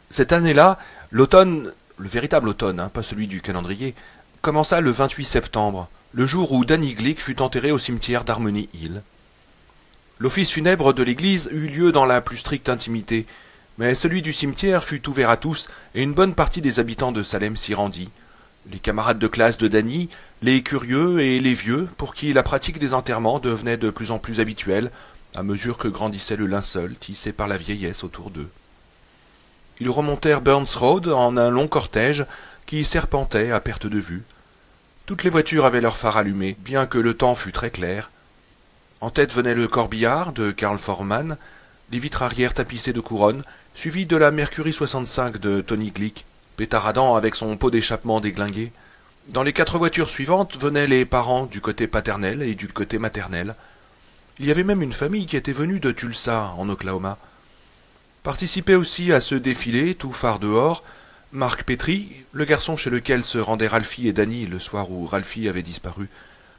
Cette année-là, l'automne, le véritable automne, pas celui du calendrier, commença le 28 septembre, le jour où Danny Glick fut enterré au cimetière d'Harmony Hill. L'office funèbre de l'église eut lieu dans la plus stricte intimité, mais celui du cimetière fut ouvert à tous et une bonne partie des habitants de Salem s'y rendit. Les camarades de classe de Danny, les curieux et les vieux, pour qui la pratique des enterrements devenait de plus en plus habituelle, à mesure que grandissait le linceul tissé par la vieillesse autour d'eux. Ils remontèrent Burns Road en un long cortège qui serpentait à perte de vue. Toutes les voitures avaient leurs phares allumés, bien que le temps fût très clair. En tête venait le corbillard de Carl Foreman, les vitres arrière tapissées de couronnes, suivi de la Mercury 65 de Tony Glick, pétaradant avec son pot d'échappement déglingué. Dans les 4 voitures suivantes venaient les parents du côté paternel et du côté maternel. Il y avait même une famille qui était venue de Tulsa, en Oklahoma. Participait aussi à ce défilé, tout phare dehors, Mark Petrie, le garçon chez lequel se rendaient Ralphie et Danny le soir où Ralphie avait disparu,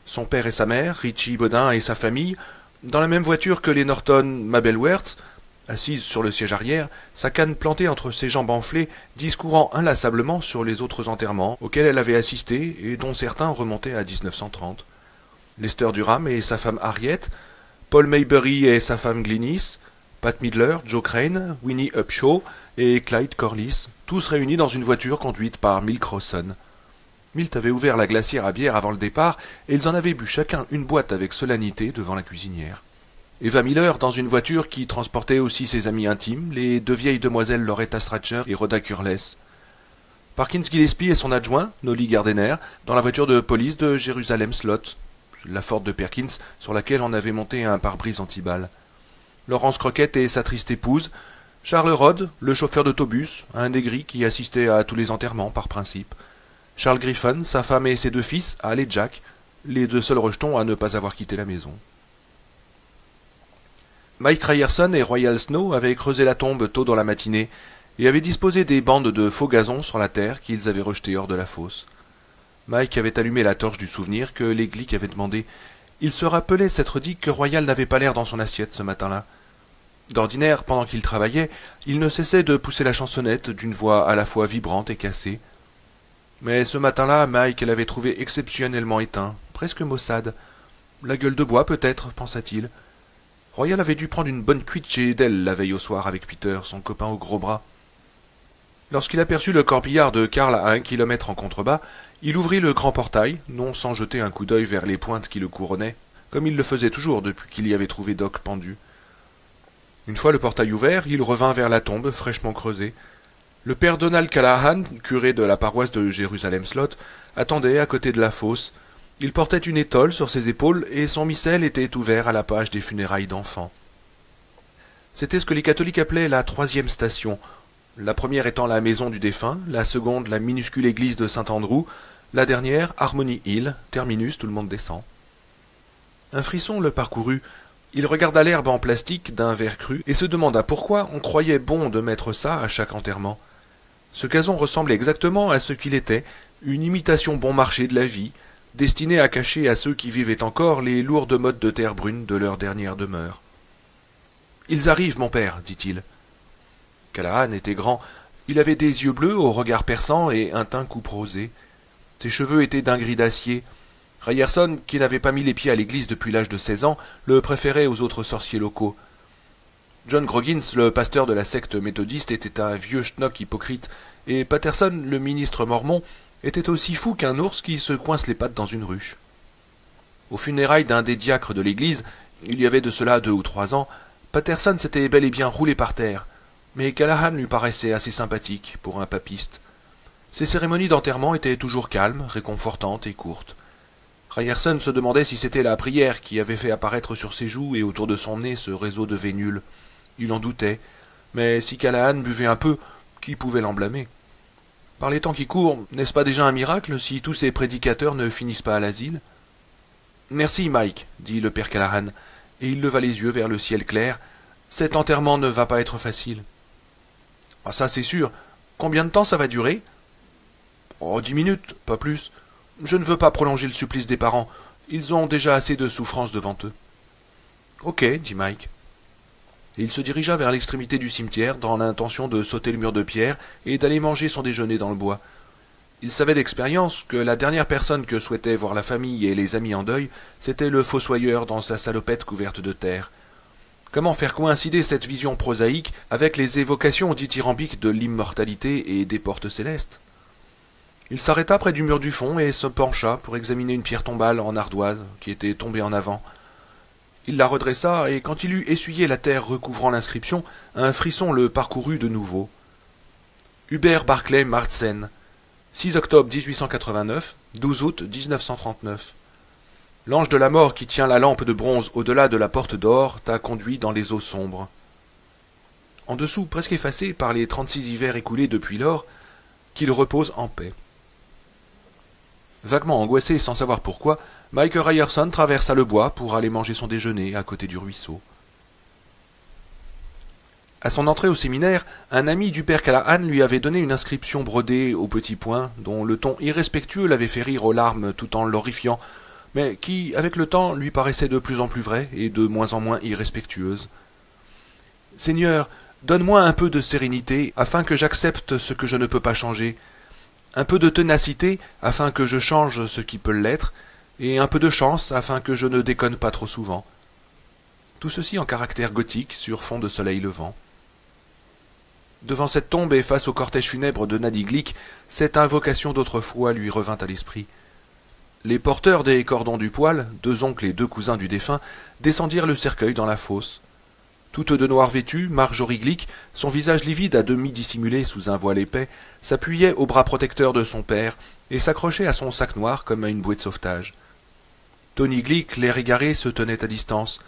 son père et sa mère, Richie Bodin et sa famille, dans la même voiture que les Norton Mabel Wertz, assise sur le siège arrière, sa canne plantée entre ses jambes enflées, discourant inlassablement sur les autres enterrements auxquels elle avait assisté et dont certains remontaient à 1930. Lester Durham et sa femme Harriet, Paul Maybury et sa femme Glynis, Pat Midler, Joe Crane, Winnie Upshaw et Clyde Corliss, tous réunis dans une voiture conduite par Milt Crossan. Milt avait ouvert la glacière à bière avant le départ, et ils en avaient bu chacun une boîte avec solennité devant la cuisinière. Eva Miller dans une voiture qui transportait aussi ses amis intimes, les 2 vieilles demoiselles Loretta Stracher et Rhoda Curless. Parkins Gillespie et son adjoint, Nolly Gardiner, dans la voiture de police de Jérusalem Slot, la Ford de Perkins sur laquelle on avait monté un pare-brise anti-balles. Laurence Crockett et sa triste épouse, Charles Rod, le chauffeur d'autobus, un négri qui assistait à tous les enterrements par principe, Charles Griffin, sa femme et ses 2 fils, Al et Jack, les 2 seuls rejetons à ne pas avoir quitté la maison. Mike Ryerson et Royal Snow avaient creusé la tombe tôt dans la matinée et avaient disposé des bandes de faux gazon sur la terre qu'ils avaient rejetées hors de la fosse. Mike avait allumé la torche du souvenir que les Glick avaient demandé. Il se rappelait s'être dit que Royal n'avait pas l'air dans son assiette ce matin-là. D'ordinaire, pendant qu'il travaillait, il ne cessait de pousser la chansonnette d'une voix à la fois vibrante et cassée. Mais ce matin-là, Mike l'avait trouvé exceptionnellement éteint, presque maussade. La gueule de bois, peut-être, pensa-t-il. Royal avait dû prendre une bonne cuite chez Edel la veille au soir avec Peter, son copain au gros bras. Lorsqu'il aperçut le corbillard de Karl à 1 kilomètre en contrebas, il ouvrit le grand portail, non sans jeter un coup d'œil vers les pointes qui le couronnaient, comme il le faisait toujours depuis qu'il y avait trouvé Doc pendu. Une fois le portail ouvert, il revint vers la tombe fraîchement creusée. Le père Donald Callahan, curé de la paroisse de Jérusalem Slot, attendait à côté de la fosse. Il portait une étole sur ses épaules et son missel était ouvert à la page des funérailles d'enfants. C'était ce que les catholiques appelaient la 3e station, la première étant la maison du défunt, la seconde la minuscule église de Saint-Andrew, la dernière Harmony Hill, terminus, tout le monde descend. Un frisson le parcourut. Il regarda l'herbe en plastique d'un vert cru et se demanda pourquoi on croyait bon de mettre ça à chaque enterrement. Ce gazon ressemblait exactement à ce qu'il était, une imitation bon marché de la vie, destinée à cacher à ceux qui vivaient encore les lourdes mottes de terre brune de leur dernière demeure. « Ils arrivent, mon père, dit-il. Callahan était grand. Il avait des yeux bleus au regard perçant et un teint couperosé. Ses cheveux étaient d'un gris d'acier. Ryerson, qui n'avait pas mis les pieds à l'église depuis l'âge de 16 ans, le préférait aux autres sorciers locaux. John Groggins, le pasteur de la secte méthodiste, était un vieux schnock hypocrite, et Patterson, le ministre mormon, était aussi fou qu'un ours qui se coince les pattes dans une ruche. Aux funérailles d'un des diacres de l'église, il y avait de cela 2 ou 3 ans, Patterson s'était bel et bien roulé par terre, mais Callahan lui paraissait assez sympathique pour un papiste. Ses cérémonies d'enterrement étaient toujours calmes, réconfortantes et courtes. Ryerson se demandait si c'était la prière qui avait fait apparaître sur ses joues et autour de son nez ce réseau de vénules. Il en doutait, mais si Callahan buvait un peu, qui pouvait l'en blâmer? Par les temps qui courent, n'est-ce pas déjà un miracle si tous ces prédicateurs ne finissent pas à l'asile? Merci, Mike, dit le père Callahan, et il leva les yeux vers le ciel clair. Cet enterrement ne va pas être facile. Ah, ça c'est sûr. Combien de temps ça va durer? Oh, 10 minutes, pas plus. Je ne veux pas prolonger le supplice des parents. Ils ont déjà assez de souffrance devant eux. Ok, dit Mike. et il se dirigea vers l'extrémité du cimetière dans l'intention de sauter le mur de pierre et d'aller manger son déjeuner dans le bois. Il savait d'expérience que la dernière personne que souhaitait voir la famille et les amis en deuil, c'était le fossoyeur dans sa salopette couverte de terre. Comment faire coïncider cette vision prosaïque avec les évocations dithyrambiques de l'immortalité et des portes célestes? Il s'arrêta près du mur du fond et se pencha pour examiner une pierre tombale en ardoise qui était tombée en avant. Il la redressa, et quand il eut essuyé la terre recouvrant l'inscription, un frisson le parcourut de nouveau. Hubert Barclay Martsen, 6 octobre 1889, 12 août 1939. L'ange de la mort qui tient la lampe de bronze au-delà de la porte d'or t'a conduit dans les eaux sombres. En dessous, presque effacé par les 36 hivers écoulés depuis lors, qu'il repose en paix. Vaguement angoissé sans savoir pourquoi, Mike Ryerson traversa le bois pour aller manger son déjeuner à côté du ruisseau. À son entrée au séminaire, un ami du père Callahan lui avait donné une inscription brodée au petit poing, dont le ton irrespectueux l'avait fait rire aux larmes tout en l'horrifiant, mais qui, avec le temps, lui paraissait de plus en plus vraie et de moins en moins irrespectueuse. « Seigneur, donne-moi un peu de sérénité, afin que j'accepte ce que je ne peux pas changer, un peu de ténacité, afin que je change ce qui peut l'être, et un peu de chance, afin que je ne déconne pas trop souvent. » Tout ceci en caractère gothique, sur fond de soleil levant. Devant cette tombe et face au cortège funèbre de Nadie Glick, cette invocation d'autrefois lui revint à l'esprit. Les porteurs des cordons du poil, 2 oncles et 2 cousins du défunt, descendirent le cercueil dans la fosse. Toute de noir vêtue, Marjorie Glick, son visage livide à demi dissimulé sous un voile épais, s'appuyait au bras protecteur de son père et s'accrochait à son sac noir comme à une bouée de sauvetage. Tony Glick, l'air égaré, se tenait à distance.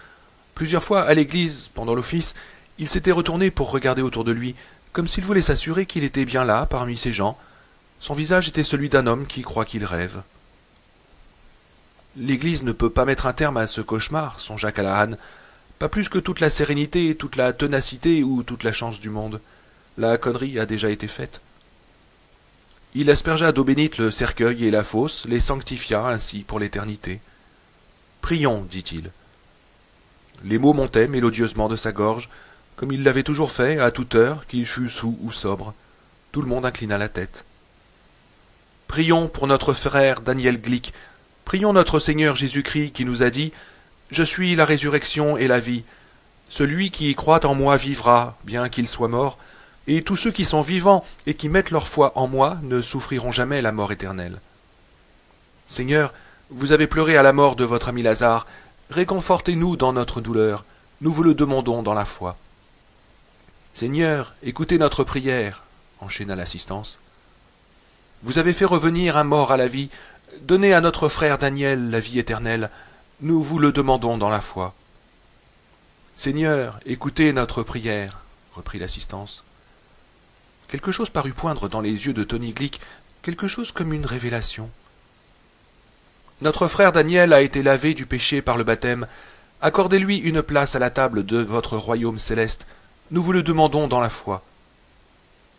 Plusieurs fois, à l'église, pendant l'office, il s'était retourné pour regarder autour de lui, comme s'il voulait s'assurer qu'il était bien là, parmi ces gens. Son visage était celui d'un homme qui croit qu'il rêve. L'église ne peut pas mettre un terme à ce cauchemar, songea Callahan, pas plus que toute la sérénité, toute la ténacité ou toute la chance du monde. La connerie a déjà été faite. Il aspergea d'eau bénite le cercueil et la fosse, les sanctifia ainsi pour l'éternité. « Prions, dit-il. » Les mots montaient mélodieusement de sa gorge, comme il l'avait toujours fait, à toute heure, qu'il fût saoul ou sobre. Tout le monde inclina la tête. « Prions pour notre frère Daniel Glick. Prions notre Seigneur Jésus-Christ qui nous a dit « Je suis la résurrection et la vie. Celui qui croit en moi vivra, bien qu'il soit mort, et tous ceux qui sont vivants et qui mettent leur foi en moi ne souffriront jamais la mort éternelle. Seigneur, vous avez pleuré à la mort de votre ami Lazare, réconfortez-nous dans notre douleur, nous vous le demandons dans la foi. Seigneur, écoutez notre prière, enchaîna l'assistance. Vous avez fait revenir un mort à la vie, donnez à notre frère Daniel la vie éternelle, nous vous le demandons dans la foi. Seigneur, écoutez notre prière, reprit l'assistance. Quelque chose parut poindre dans les yeux de Tony Glick, quelque chose comme une révélation. Notre frère Daniel a été lavé du péché par le baptême. Accordez-lui une place à la table de votre royaume céleste. Nous vous le demandons dans la foi.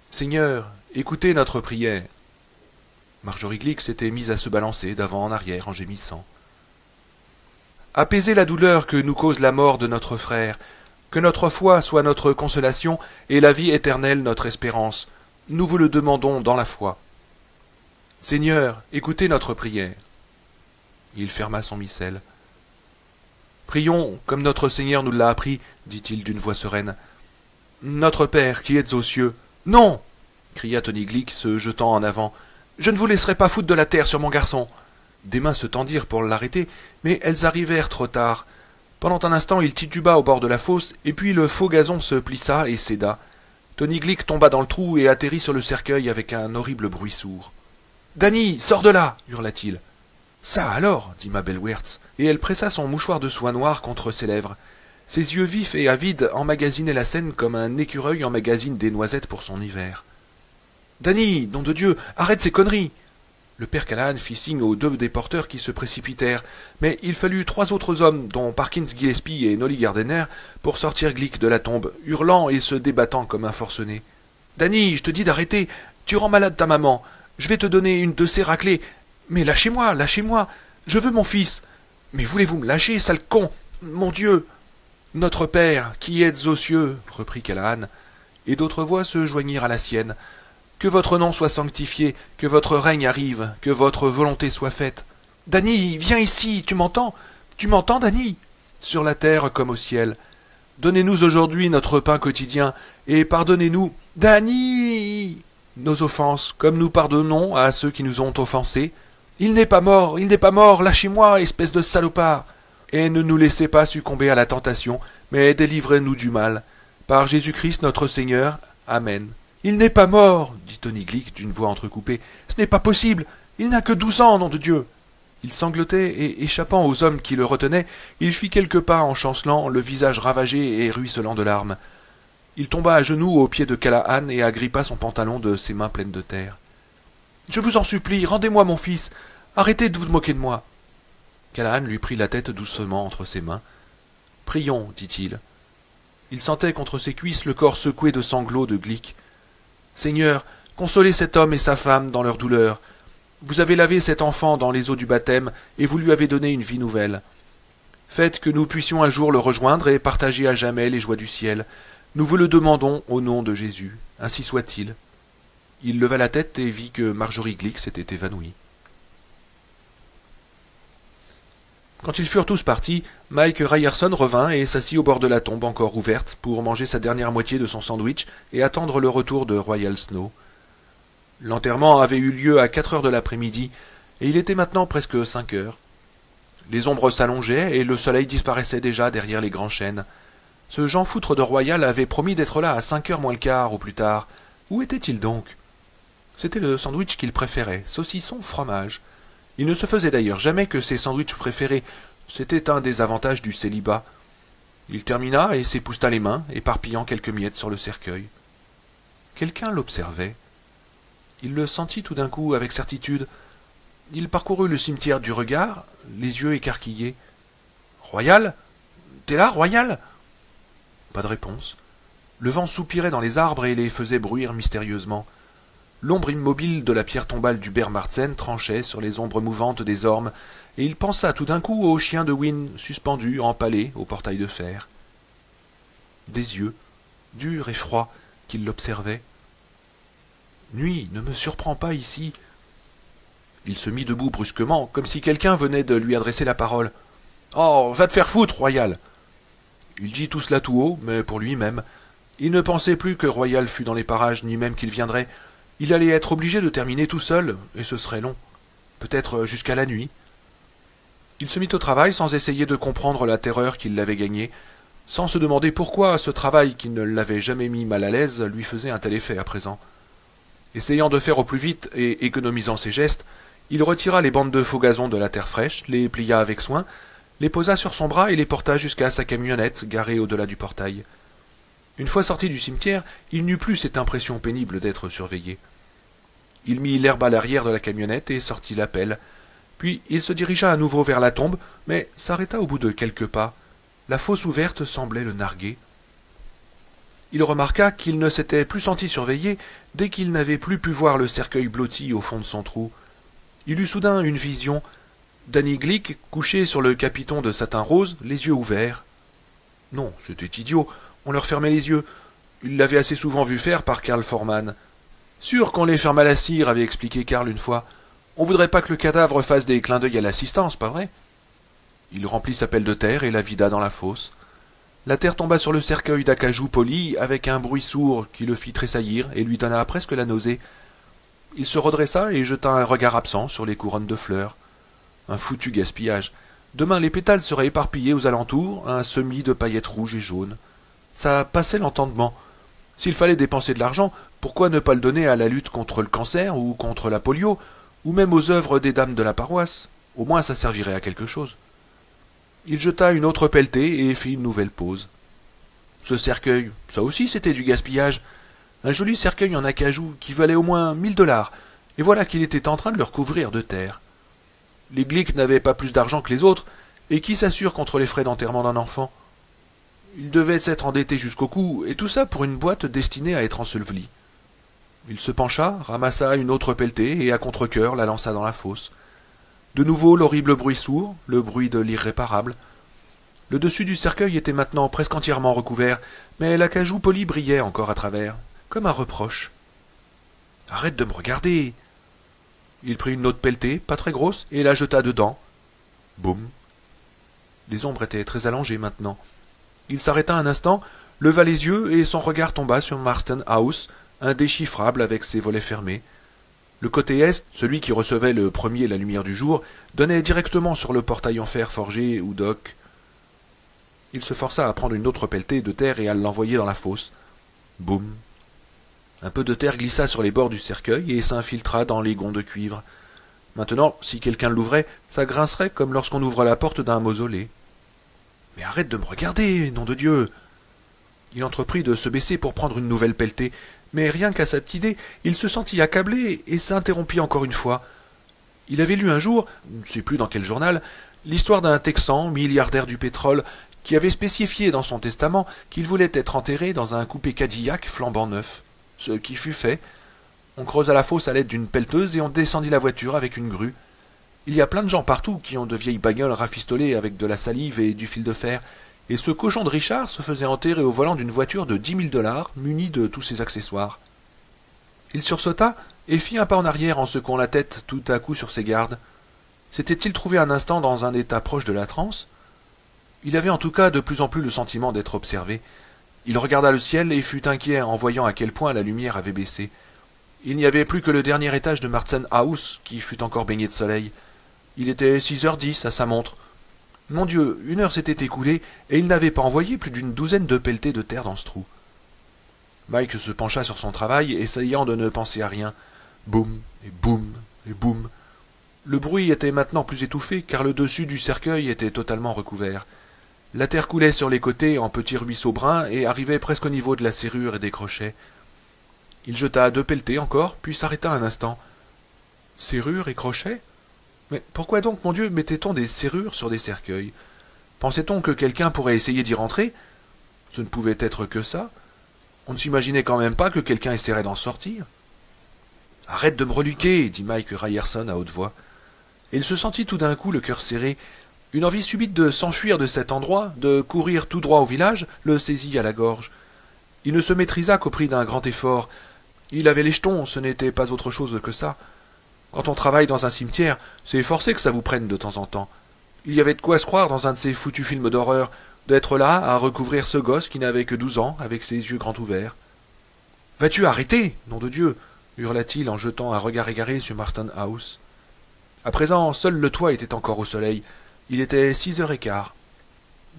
Seigneur, écoutez notre prière. Marjorie Glick s'était mise à se balancer d'avant en arrière en gémissant. Apaisez la douleur que nous cause la mort de notre frère. Que notre foi soit notre consolation et la vie éternelle notre espérance. Nous vous le demandons dans la foi. Seigneur, écoutez notre prière. Il ferma son missel. Prions, comme notre Seigneur nous l'a appris, dit-il d'une voix sereine. Notre Père qui êtes aux cieux. Non, cria Tony Glick, se jetant en avant. Je ne vous laisserai pas foutre de la terre sur mon garçon. Des mains se tendirent pour l'arrêter, mais elles arrivèrent trop tard. Pendant un instant, il tituba au bord de la fosse, et puis le faux gazon se plissa et céda. Tony Glick tomba dans le trou et atterrit sur le cercueil avec un horrible bruit sourd. « Danny, sors de là !» hurla-t-il. « Ça alors !» dit Mabel Wertz, et elle pressa son mouchoir de soie noire contre ses lèvres. Ses yeux vifs et avides emmagasinaient la scène comme un écureuil emmagasine des noisettes pour son hiver. « Danny, nom de Dieu, arrête ces conneries !» Le père Callahan fit signe aux 2 des porteurs qui se précipitèrent, mais il fallut 3 autres hommes, dont Parkins Gillespie et Nolly Gardiner, pour sortir Glick de la tombe, hurlant et se débattant comme un forcené. « Danny, je te dis d'arrêter, tu rends malade ta maman, je vais te donner une de ces raclées. Mais lâchez-moi, je veux mon fils. Mais voulez-vous me lâcher, sale con? Mon Dieu !» Notre Père, qui êtes aux cieux, reprit Callahan, et d'autres voix se joignirent à la sienne. Que votre nom soit sanctifié, que votre règne arrive, que votre volonté soit faite. Danny, viens ici, tu m'entends? Tu m'entends, Danny? Sur la terre comme au ciel. Donnez-nous aujourd'hui notre pain quotidien, et pardonnez-nous, Danny, nos offenses, comme nous pardonnons à ceux qui nous ont offensés. Il n'est pas mort, lâchez-moi, espèce de salopard. Et ne nous laissez pas succomber à la tentation, mais délivrez-nous du mal. Par Jésus-Christ notre Seigneur. Amen. Il n'est pas mort, dit Tony Glick d'une voix entrecoupée. Ce n'est pas possible. Il n'a que 12 ans, nom de Dieu. Il sanglotait et, échappant aux hommes qui le retenaient, il fit quelques pas en chancelant, le visage ravagé et ruisselant de larmes. Il tomba à genoux aux pieds de Callahan et agrippa son pantalon de ses mains pleines de terre. « Je vous en supplie, rendez-moi mon fils. Arrêtez de vous moquer de moi. » Callahan lui prit la tête doucement entre ses mains. « Prions, dit-il. » Il sentait contre ses cuisses le corps secoué de sanglots de Glick. « Seigneur, consolez cet homme et sa femme dans leur douleur. Vous avez lavé cet enfant dans les eaux du baptême, et vous lui avez donné une vie nouvelle. Faites que nous puissions un jour le rejoindre et partager à jamais les joies du ciel. Nous vous le demandons au nom de Jésus. Ainsi soit-il. » Il leva la tête et vit que Marjorie Glick s'était évanouie. Quand ils furent tous partis, Mike Ryerson revint et s'assit au bord de la tombe encore ouverte pour manger sa dernière moitié de son sandwich et attendre le retour de Royal Snow. L'enterrement avait eu lieu à 4 heures de l'après-midi, et il était maintenant presque 5 heures. Les ombres s'allongeaient, et le soleil disparaissait déjà derrière les grands chênes. Ce Jean Foutre de Royal avait promis d'être là à 5 heures moins le quart, au plus tard. Où était-il donc? C'était le sandwich qu'il préférait, saucisson, fromage. Il ne se faisait d'ailleurs jamais que ses sandwichs préférés. C'était un des avantages du célibat. Il termina et s'épousta les mains, éparpillant quelques miettes sur le cercueil. Quelqu'un l'observait. Il le sentit tout d'un coup avec certitude. Il parcourut le cimetière du regard, les yeux écarquillés. « Royal? T'es là, Royal ?» Pas de réponse. Le vent soupirait dans les arbres et les faisait bruire mystérieusement. L'ombre immobile de la pierre tombale du Bermartzen tranchait sur les ombres mouvantes des ormes, et il pensa tout d'un coup au chien de Wynne suspendu, empalé, au portail de fer. Des yeux, durs et froids, qui l'observaient. « Nuit, ne me surprends pas ici. » Il se mit debout brusquement, comme si quelqu'un venait de lui adresser la parole. « Oh, va te faire foutre, Royal !» Il dit tout cela tout haut, mais pour lui-même. Il ne pensait plus que Royal fût dans les parages, ni même qu'il viendrait. Il allait être obligé de terminer tout seul, et ce serait long. Peut-être jusqu'à la nuit. Il se mit au travail sans essayer de comprendre la terreur qui l'avait gagné, sans se demander pourquoi ce travail qui ne l'avait jamais mis mal à l'aise lui faisait un tel effet à présent. Essayant de faire au plus vite et économisant ses gestes, il retira les bandes de faux gazon de la terre fraîche, les plia avec soin, les posa sur son bras et les porta jusqu'à sa camionnette garée au-delà du portail. Une fois sorti du cimetière, il n'eut plus cette impression pénible d'être surveillé. Il mit l'herbe à l'arrière de la camionnette et sortit la pelle. Puis il se dirigea à nouveau vers la tombe, mais s'arrêta au bout de quelques pas. La fosse ouverte semblait le narguer. Il remarqua qu'il ne s'était plus senti surveillé dès qu'il n'avait plus pu voir le cercueil blotti au fond de son trou. Il eut soudain une vision. Danny Glick, couché sur le capiton de satin rose, les yeux ouverts. Non, c'était idiot, on leur fermait les yeux. Il l'avait assez souvent vu faire par Karl Forman. Sûr qu'on les ferme à la cire, avait expliqué Karl une fois. On voudrait pas que le cadavre fasse des clins d'œil à l'assistance, pas vrai? Il remplit sa pelle de terre et la vida dans la fosse. La terre tomba sur le cercueil d'acajou poli avec un bruit sourd qui le fit tressaillir et lui donna presque la nausée. Il se redressa et jeta un regard absent sur les couronnes de fleurs. Un foutu gaspillage. Demain les pétales seraient éparpillés aux alentours, un semis de paillettes rouges et jaunes. Ça passait l'entendement. S'il fallait dépenser de l'argent, pourquoi ne pas le donner à la lutte contre le cancer ou contre la polio, ou même aux œuvres des dames de la paroisse? Au moins ça servirait à quelque chose. Il jeta une autre pelletée et fit une nouvelle pause. Ce cercueil, ça aussi c'était du gaspillage. Un joli cercueil en acajou qui valait au moins $1000, et voilà qu'il était en train de le recouvrir de terre. Les Glick n'avaient pas plus d'argent que les autres, et qui s'assure contre les frais d'enterrement d'un enfant? Il devait s'être endetté jusqu'au cou, et tout ça pour une boîte destinée à être ensevelie. Il se pencha, ramassa une autre pelletée, et à contre-cœur la lança dans la fosse. De nouveau l'horrible bruit sourd, le bruit de l'irréparable. Le dessus du cercueil était maintenant presque entièrement recouvert, mais l'acajou poli brillait encore à travers, comme un reproche. « Arrête de me regarder !» Il prit une autre pelletée, pas très grosse, et la jeta dedans. Boum. Les ombres étaient très allongées maintenant. Il s'arrêta un instant, leva les yeux, et son regard tomba sur Marston House, indéchiffrable avec ses volets fermés. Le côté est, celui qui recevait le premier la lumière du jour, donnait directement sur le portail en fer forgé ou d'oc. Il se força à prendre une autre pelletée de terre et à l'envoyer dans la fosse. Boum. Un peu de terre glissa sur les bords du cercueil et s'infiltra dans les gonds de cuivre. Maintenant, si quelqu'un l'ouvrait, ça grincerait comme lorsqu'on ouvre la porte d'un mausolée. « Mais arrête de me regarder, nom de Dieu !» Il entreprit de se baisser pour prendre une nouvelle pelletée, mais rien qu'à cette idée, il se sentit accablé et s'interrompit encore une fois. Il avait lu un jour, je ne sais plus dans quel journal, l'histoire d'un Texan, milliardaire du pétrole, qui avait spécifié dans son testament qu'il voulait être enterré dans un coupé Cadillac flambant neuf. Ce qui fut fait. On creusa la fosse à l'aide d'une pelleteuse et on descendit la voiture avec une grue. Il y a plein de gens partout qui ont de vieilles bagnoles rafistolées avec de la salive et du fil de fer, et ce cochon de Richard se faisait enterrer au volant d'une voiture de 10 000 $, munie de tous ses accessoires. Il sursauta et fit un pas en arrière en secouant la tête tout à coup sur ses gardes. S'était-il trouvé un instant dans un état proche de la transe? Il avait en tout cas de plus en plus le sentiment d'être observé. Il regarda le ciel et fut inquiet en voyant à quel point la lumière avait baissé. Il n'y avait plus que le dernier étage de Marston House qui fut encore baigné de soleil. Il était 6h10 à sa montre. Mon Dieu, 1 heure s'était écoulée et il n'avait pas envoyé plus d'une douzaine de pelletées de terre dans ce trou. Mike se pencha sur son travail, essayant de ne penser à rien. Boum, et boum, et boum. Le bruit était maintenant plus étouffé, car le dessus du cercueil était totalement recouvert. La terre coulait sur les côtés en petits ruisseaux bruns et arrivait presque au niveau de la serrure et des crochets. Il jeta 2 pelletées encore, puis s'arrêta un instant. Serrure et crochets? Mais pourquoi donc, mon Dieu, mettait-on des serrures sur des cercueils? Pensait-on que quelqu'un pourrait essayer d'y rentrer? Ce ne pouvait être que ça. On ne s'imaginait quand même pas que quelqu'un essaierait d'en sortir. « Arrête de me reluquer !» dit Mike Ryerson à haute voix. Et il se sentit tout d'un coup le cœur serré. Une envie subite de s'enfuir de cet endroit, de courir tout droit au village, le saisit à la gorge. Il ne se maîtrisa qu'au prix d'un grand effort. Il avait les jetons, ce n'était pas autre chose que ça. Quand on travaille dans un cimetière, c'est forcé que ça vous prenne de temps en temps. Il y avait de quoi se croire dans un de ces foutus films d'horreur, d'être là à recouvrir ce gosse qui n'avait que 12 ans, avec ses yeux grands ouverts. « Vas-tu arrêter, nom de Dieu !» hurla-t-il en jetant un regard égaré sur Marston House. À présent, seul le toit était encore au soleil. Il était 6h15.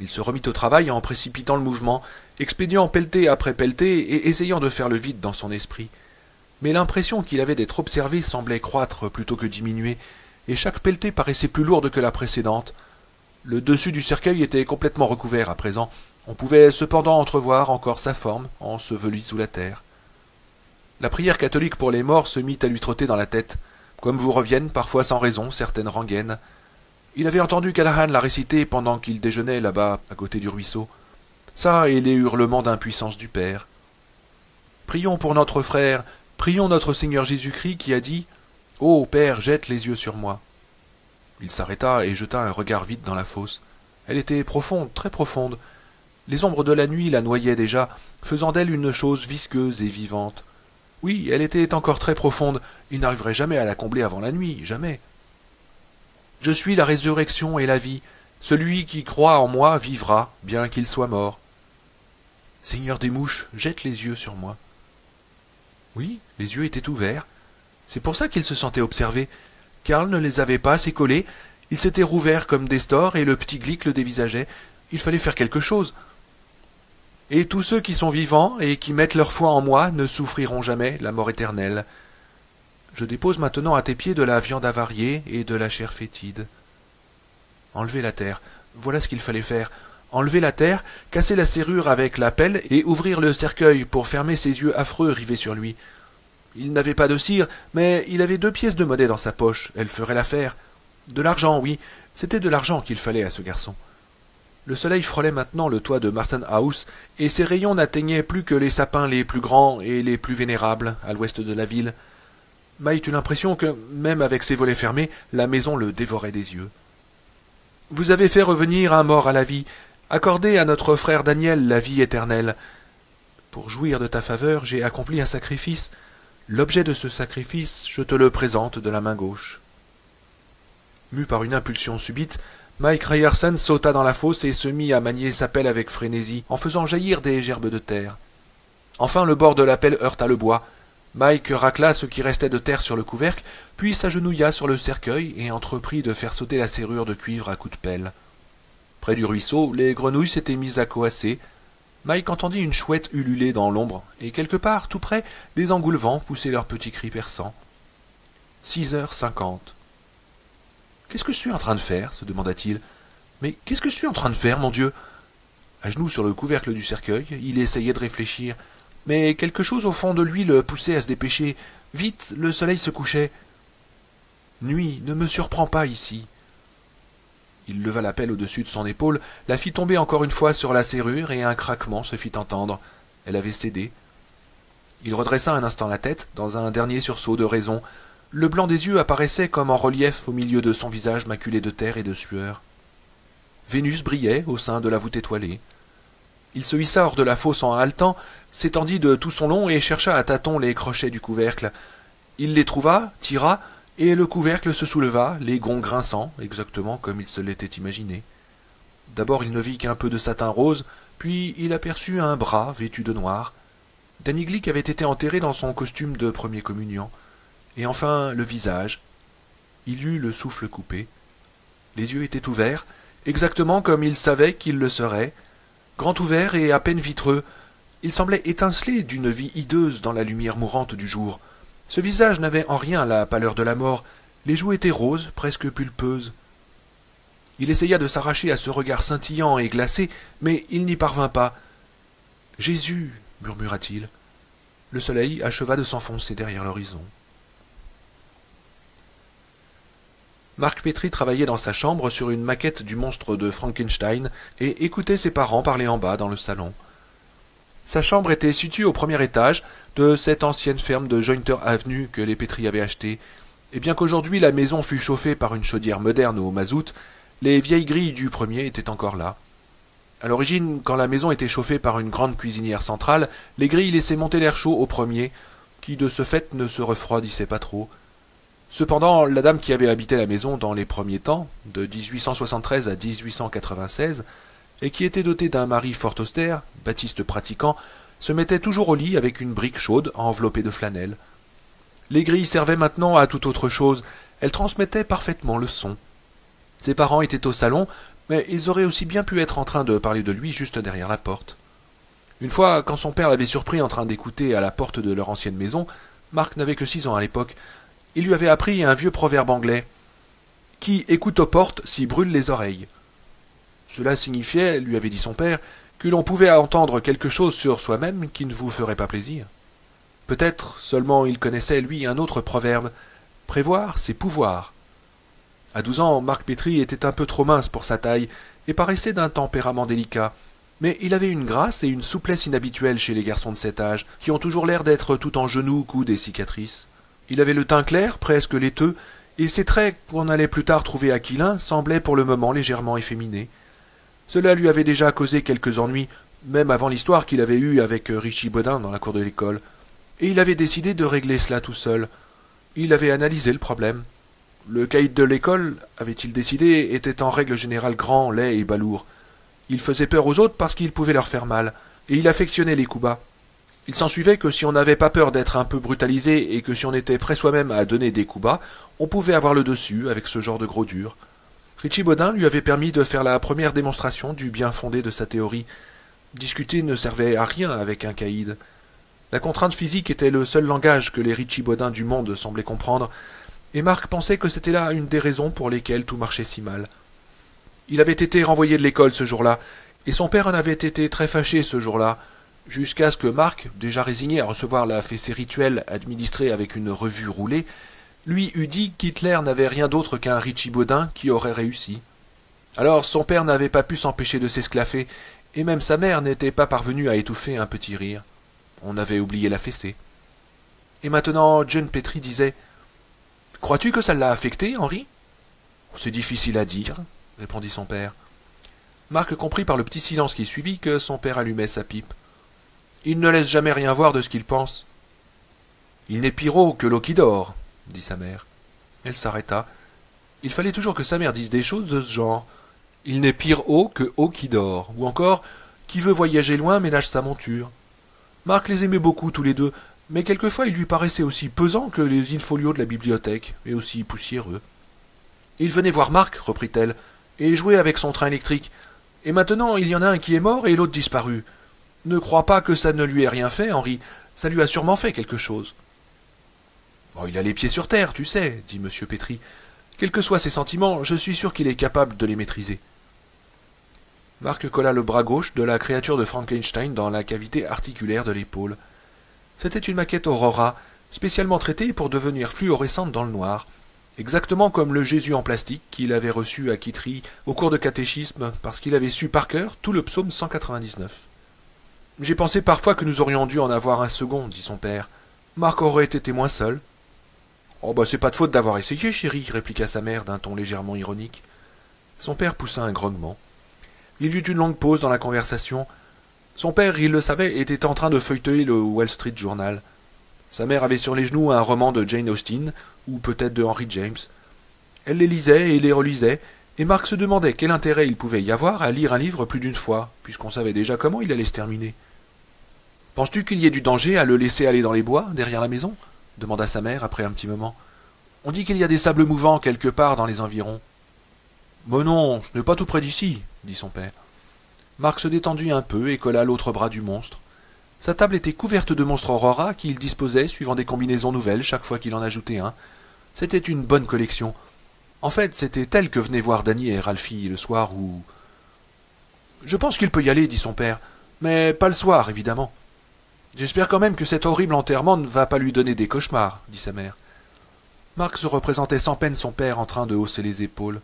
Il se remit au travail en précipitant le mouvement, expédiant pelletée après pelletée et essayant de faire le vide dans son esprit. Mais l'impression qu'il avait d'être observé semblait croître plutôt que diminuer, et chaque pelletée paraissait plus lourde que la précédente. Le dessus du cercueil était complètement recouvert à présent. On pouvait cependant entrevoir encore sa forme, ensevelie sous la terre. La prière catholique pour les morts se mit à lui trotter dans la tête, comme vous reviennent parfois sans raison certaines rengaines. Il avait entendu Callahan la réciter pendant qu'il déjeunait là-bas, à côté du ruisseau. Ça et les hurlements d'impuissance du Père. Prions pour notre frère, prions notre Seigneur Jésus-Christ qui a dit « Ô Père, jette les yeux sur moi ». Il s'arrêta et jeta un regard vide dans la fosse. Elle était profonde, très profonde. Les ombres de la nuit la noyaient déjà, faisant d'elle une chose visqueuse et vivante. Oui, elle était encore très profonde, il n'arriverait jamais à la combler avant la nuit, jamais. « Je suis la résurrection et la vie. Celui qui croit en moi vivra, bien qu'il soit mort. » Seigneur des mouches, jette les yeux sur moi. Oui, les yeux étaient ouverts. C'est pour ça qu'il se sentait observé. Karl ne les avait pas assez collés, ils s'étaient rouverts comme des stores et le petit Glick le dévisageait. Il fallait faire quelque chose. Et tous ceux qui sont vivants et qui mettent leur foi en moi ne souffriront jamais la mort éternelle. Je dépose maintenant à tes pieds de la viande avariée et de la chair fétide. Enlever la terre, voilà ce qu'il fallait faire. Enlever la terre, casser la serrure avec la pelle et ouvrir le cercueil pour fermer ses yeux affreux rivés sur lui. Il n'avait pas de cire, mais il avait 2 pièces de monnaie dans sa poche, elle ferait l'affaire. De l'argent, oui, c'était de l'argent qu'il fallait à ce garçon. Le soleil frôlait maintenant le toit de Marston House, et ses rayons n'atteignaient plus que les sapins les plus grands et les plus vénérables à l'ouest de la ville. Mike eut l'impression que, même avec ses volets fermés, la maison le dévorait des yeux. « Vous avez fait revenir un mort à la vie, Accordez à notre frère Daniel la vie éternelle. Pour jouir de ta faveur, j'ai accompli un sacrifice. L'objet de ce sacrifice, je te le présente de la main gauche. » Mu par une impulsion subite, Mike Ryerson sauta dans la fosse et se mit à manier sa pelle avec frénésie, en faisant jaillir des gerbes de terre. Enfin le bord de la pelle heurta le bois. Mike racla ce qui restait de terre sur le couvercle, puis s'agenouilla sur le cercueil et entreprit de faire sauter la serrure de cuivre à coups de pelle. Près du ruisseau, les grenouilles s'étaient mises à coasser. Mike entendit une chouette ululer dans l'ombre, et quelque part, tout près, des engoulevents poussaient leurs petits cris perçants. 6h50. « Qu'est-ce que je suis en train de faire ?» se demanda-t-il. « Mais qu'est-ce que je suis en train de faire, mon Dieu ?» À genoux sur le couvercle du cercueil, il essayait de réfléchir. Mais quelque chose au fond de lui le poussait à se dépêcher. Vite, le soleil se couchait. « Nuit, ne me surprends pas ici. » Il leva la pelle au-dessus de son épaule, la fit tomber encore une fois sur la serrure, et un craquement se fit entendre. Elle avait cédé. Il redressa un instant la tête, dans un dernier sursaut de raison. Le blanc des yeux apparaissait comme en relief au milieu de son visage maculé de terre et de sueur. Vénus brillait au sein de la voûte étoilée. Il se hissa hors de la fosse en haletant, s'étendit de tout son long et chercha à tâtons les crochets du couvercle. Il les trouva, tira, et le couvercle se souleva, les gonds grinçant, exactement comme il se l'était imaginé. D'abord il ne vit qu'un peu de satin rose, puis il aperçut un bras vêtu de noir. Danny Glick avait été enterré dans son costume de premier communiant. Et enfin le visage. Il eut le souffle coupé. Les yeux étaient ouverts, exactement comme il savait qu'ils le seraient, grands ouverts et à peine vitreux. Il semblait étinceler d'une vie hideuse dans la lumière mourante du jour. Ce visage n'avait en rien la pâleur de la mort, les joues étaient roses, presque pulpeuses. Il essaya de s'arracher à ce regard scintillant et glacé, mais il n'y parvint pas. « Jésus !» murmura-t-il. Le soleil acheva de s'enfoncer derrière l'horizon. Mark Petrie travaillait dans sa chambre sur une maquette du monstre de Frankenstein et écoutait ses parents parler en bas dans le salon. Sa chambre était située au premier étage de cette ancienne ferme de Jointer Avenue que les Petrie avaient achetée, et bien qu'aujourd'hui la maison fût chauffée par une chaudière moderne au mazout, les vieilles grilles du premier étaient encore là. À l'origine, quand la maison était chauffée par une grande cuisinière centrale, les grilles laissaient monter l'air chaud au premier, qui de ce fait ne se refroidissait pas trop. Cependant, la dame qui avait habité la maison dans les premiers temps, de 1873 à 1896, et qui était dotée d'un mari fort austère, baptiste pratiquant, se mettait toujours au lit avec une brique chaude enveloppée de flanelle. Les grilles servaient maintenant à toute autre chose, elles transmettaient parfaitement le son. Ses parents étaient au salon, mais ils auraient aussi bien pu être en train de parler de lui juste derrière la porte. Une fois, quand son père l'avait surpris en train d'écouter à la porte de leur ancienne maison, Marc n'avait que 6 ans à l'époque, il lui avait appris un vieux proverbe anglais. « Qui écoute aux portes s'y brûle les oreilles ». Cela signifiait, lui avait dit son père, que l'on pouvait entendre quelque chose sur soi-même qui ne vous ferait pas plaisir. Peut-être seulement il connaissait, lui, un autre proverbe. Prévoir, c'est pouvoir. À 12 ans, Mark Petrie était un peu trop mince pour sa taille et paraissait d'un tempérament délicat. Mais il avait une grâce et une souplesse inhabituelles chez les garçons de cet âge, qui ont toujours l'air d'être tout en genoux, coudes et cicatrices. Il avait le teint clair, presque laiteux, et ses traits, qu'on allait plus tard trouver aquilins, semblaient pour le moment légèrement efféminés. Cela lui avait déjà causé quelques ennuis, même avant l'histoire qu'il avait eue avec Richie Bodin dans la cour de l'école, et il avait décidé de régler cela tout seul. Il avait analysé le problème. Le caïd de l'école, avait-il décidé, était en règle générale grand, laid et balourd. Il faisait peur aux autres parce qu'il pouvait leur faire mal, et il affectionnait les coups bas. Il s'ensuivait que si on n'avait pas peur d'être un peu brutalisé et que si on était prêt soi-même à donner des coups bas, on pouvait avoir le dessus avec ce genre de gros dur. Richie Bodin lui avait permis de faire la première démonstration du bien fondé de sa théorie. Discuter ne servait à rien avec un caïd. La contrainte physique était le seul langage que les Richie Bodin du monde semblaient comprendre, et Marc pensait que c'était là une des raisons pour lesquelles tout marchait si mal. Il avait été renvoyé de l'école ce jour-là, et son père en avait été très fâché ce jour-là, jusqu'à ce que Marc, déjà résigné à recevoir la fessée rituelle administrée avec une revue roulée, lui eût dit qu'Hitler n'avait rien d'autre qu'un Richie Bodin qui aurait réussi. Alors son père n'avait pas pu s'empêcher de s'esclaffer, et même sa mère n'était pas parvenue à étouffer un petit rire. On avait oublié la fessée. Et maintenant, John Petrie disait « Crois-tu que ça l'a affecté, Henri ?»« C'est difficile à dire, » répondit son père. Marc comprit par le petit silence qui suivit que son père allumait sa pipe. Il ne laisse jamais rien voir de ce qu'il pense. Il n'est pire haut que l'eau qui dort, dit sa mère. Elle s'arrêta. Il fallait toujours que sa mère dise des choses de ce genre. Il n'est pire haut que eau qui dort, ou encore qui veut voyager loin ménage sa monture. Marc les aimait beaucoup tous les deux, mais quelquefois ils lui paraissaient aussi pesants que les in-folios de la bibliothèque, et aussi poussiéreux. Il venait voir Marc, reprit-elle, et jouait avec son train électrique. Et maintenant il y en a un qui est mort et l'autre disparu. Ne crois pas que ça ne lui ait rien fait, Henri. Ça lui a sûrement fait quelque chose. Oh, il a les pieds sur terre, tu sais, dit M. Petri. Quels que soient ses sentiments, je suis sûr qu'il est capable de les maîtriser. Marc colla le bras gauche de la créature de Frankenstein dans la cavité articulaire de l'épaule. C'était une maquette Aurora, spécialement traitée pour devenir fluorescente dans le noir, exactement comme le Jésus en plastique qu'il avait reçu à Kittery au cours de catéchisme parce qu'il avait su par cœur tout le psaume 199. « J'ai pensé parfois que nous aurions dû en avoir un second, dit son père. Marc aurait été moins seul. »« Oh, bah c'est pas de faute d'avoir essayé, chérie, répliqua sa mère d'un ton légèrement ironique. Son père poussa un grognement. Il y eut une longue pause dans la conversation. Son père, il le savait, était en train de feuilleter le Wall Street Journal. Sa mère avait sur les genoux un roman de Jane Austen, ou peut-être de Henry James. Elle les lisait et les relisait, et Marc se demandait quel intérêt il pouvait y avoir à lire un livre plus d'une fois, puisqu'on savait déjà comment il allait se terminer. « Penses-tu qu'il y ait du danger à le laisser aller dans les bois, derrière la maison ?» demanda sa mère après un petit moment. « On dit qu'il y a des sables mouvants quelque part dans les environs. »« Mais non, ce n'est pas tout près d'ici, » dit son père. Marc se détendit un peu et colla l'autre bras du monstre. Sa table était couverte de monstres Aurora qu'il disposait suivant des combinaisons nouvelles chaque fois qu'il en ajoutait un. C'était une bonne collection. En fait, c'était elle que venaient voir Danny et Ralphie le soir où... « Je pense qu'il peut y aller, dit son père, mais pas le soir, évidemment. »« J'espère quand même que cet horrible enterrement ne va pas lui donner des cauchemars, » dit sa mère. Marc se représentait sans peine son père en train de hausser les épaules.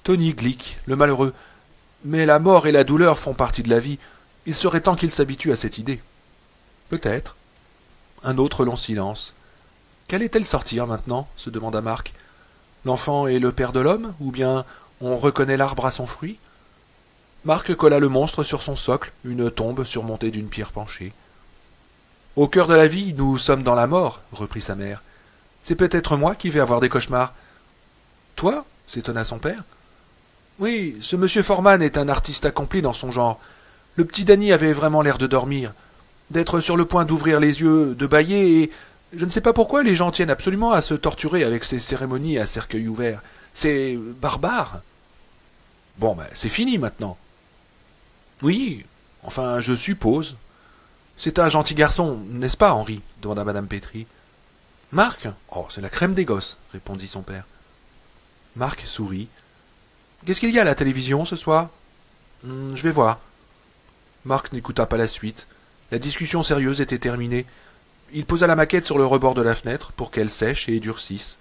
Tony Glick, le malheureux. Mais la mort et la douleur font partie de la vie. Il serait temps qu'il s'habitue à cette idée. Peut-être. Un autre long silence. Qu'allait-elle sortir maintenant se demanda Marc. L'enfant est le père de l'homme, ou bien on reconnaît l'arbre à son fruit? Marc colla le monstre sur son socle, une tombe surmontée d'une pierre penchée. Au cœur de la vie, nous sommes dans la mort, reprit sa mère. C'est peut-être moi qui vais avoir des cauchemars. Toi? S'étonna son père. Oui, ce monsieur Foreman est un artiste accompli dans son genre. Le petit Danny avait vraiment l'air de dormir, d'être sur le point d'ouvrir les yeux, de bâiller, et je ne sais pas pourquoi les gens tiennent absolument à se torturer avec ces cérémonies à cercueil ouvert. C'est barbare. Bon, ben, c'est fini maintenant. Oui, enfin, je suppose. C'est un gentil garçon, n'est-ce pas, Henri demanda madame Petri. Marc? Oh, c'est la crème des gosses, répondit son père. Marc sourit. Qu'est-ce qu'il y a à la télévision ce soir? Je vais voir. Marc n'écouta pas la suite. La discussion sérieuse était terminée. Il posa la maquette sur le rebord de la fenêtre pour qu'elle sèche et durcisse.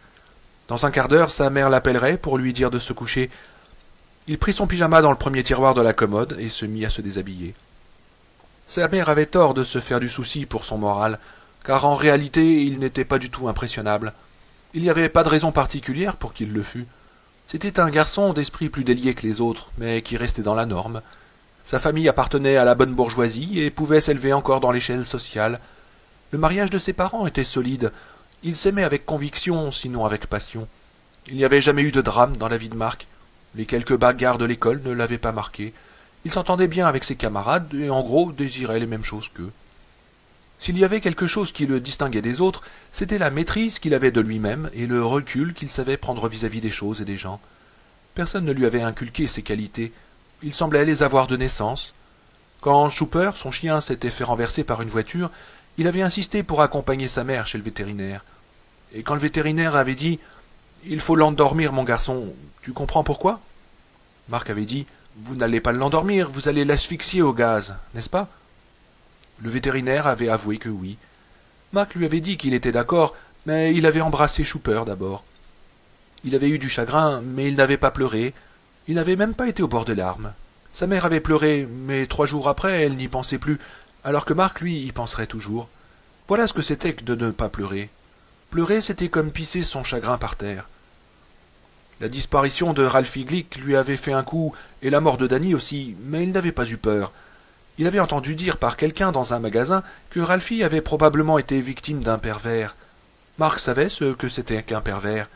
Dans un quart d'heure, sa mère l'appellerait pour lui dire de se coucher. Il prit son pyjama dans le premier tiroir de la commode et se mit à se déshabiller. Sa mère avait tort de se faire du souci pour son moral, car en réalité il n'était pas du tout impressionnable. Il n'y avait pas de raison particulière pour qu'il le fût. C'était un garçon d'esprit plus délié que les autres, mais qui restait dans la norme. Sa famille appartenait à la bonne bourgeoisie et pouvait s'élever encore dans l'échelle sociale. Le mariage de ses parents était solide. Ils s'aimaient avec conviction, sinon avec passion. Il n'y avait jamais eu de drame dans la vie de Marc. Les quelques bagarres de l'école ne l'avaient pas marqué. Il s'entendait bien avec ses camarades et en gros désirait les mêmes choses qu'eux. S'il y avait quelque chose qui le distinguait des autres, c'était la maîtrise qu'il avait de lui-même et le recul qu'il savait prendre vis-à-vis des choses et des gens. Personne ne lui avait inculqué ces qualités. Il semblait les avoir de naissance. Quand Chooper, son chien, s'était fait renverser par une voiture, il avait insisté pour accompagner sa mère chez le vétérinaire. Et quand le vétérinaire avait dit « Il faut l'endormir, mon garçon, tu comprends pourquoi ?» Marc avait dit « Vous n'allez pas l'endormir, vous allez l'asphyxier au gaz, n'est-ce pas ?» Le vétérinaire avait avoué que oui. Marc lui avait dit qu'il était d'accord, mais il avait embrassé Chooper d'abord. Il avait eu du chagrin, mais il n'avait pas pleuré. Il n'avait même pas été au bord des larmes. Sa mère avait pleuré, mais 3 jours après, elle n'y pensait plus, alors que Marc, lui, y penserait toujours. Voilà ce que c'était que de ne pas pleurer. Pleurer, c'était comme pisser son chagrin par terre. La disparition de Ralphie Glick lui avait fait un coup, et la mort de Danny aussi, mais il n'avait pas eu peur. Il avait entendu dire par quelqu'un dans un magasin que Ralphie avait probablement été victime d'un pervers. Marc savait ce que c'était qu'un pervers.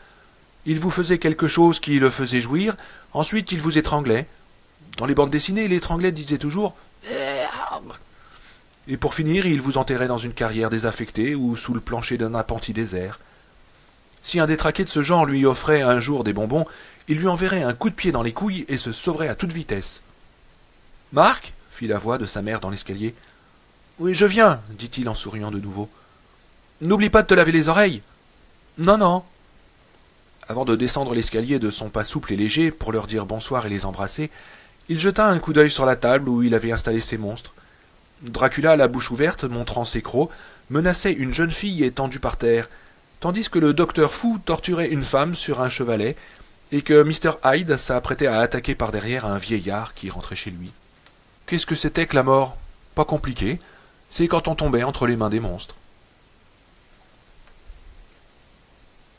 Il vous faisait quelque chose qui le faisait jouir, ensuite il vous étranglait. Dans les bandes dessinées, l'étranglait disait toujours et pour finir, il vous enterrait dans une carrière désaffectée ou sous le plancher d'un appentis désert. Si un détraqué de ce genre lui offrait un jour des bonbons, il lui enverrait un coup de pied dans les couilles et se sauverait à toute vitesse. « Marc » fit la voix de sa mère dans l'escalier. « Oui, je viens, » dit-il en souriant de nouveau. « N'oublie pas de te laver les oreilles. »« Non, non. » Avant de descendre l'escalier de son pas souple et léger pour leur dire bonsoir et les embrasser, il jeta un coup d'œil sur la table où il avait installé ses monstres. Dracula, la bouche ouverte, montrant ses crocs, menaçait une jeune fille étendue par terre, tandis que le docteur Fou torturait une femme sur un chevalet, et que Mr. Hyde s'apprêtait à attaquer par derrière un vieillard qui rentrait chez lui. Qu'est-ce que c'était que la mort? Pas compliqué, c'est quand on tombait entre les mains des monstres.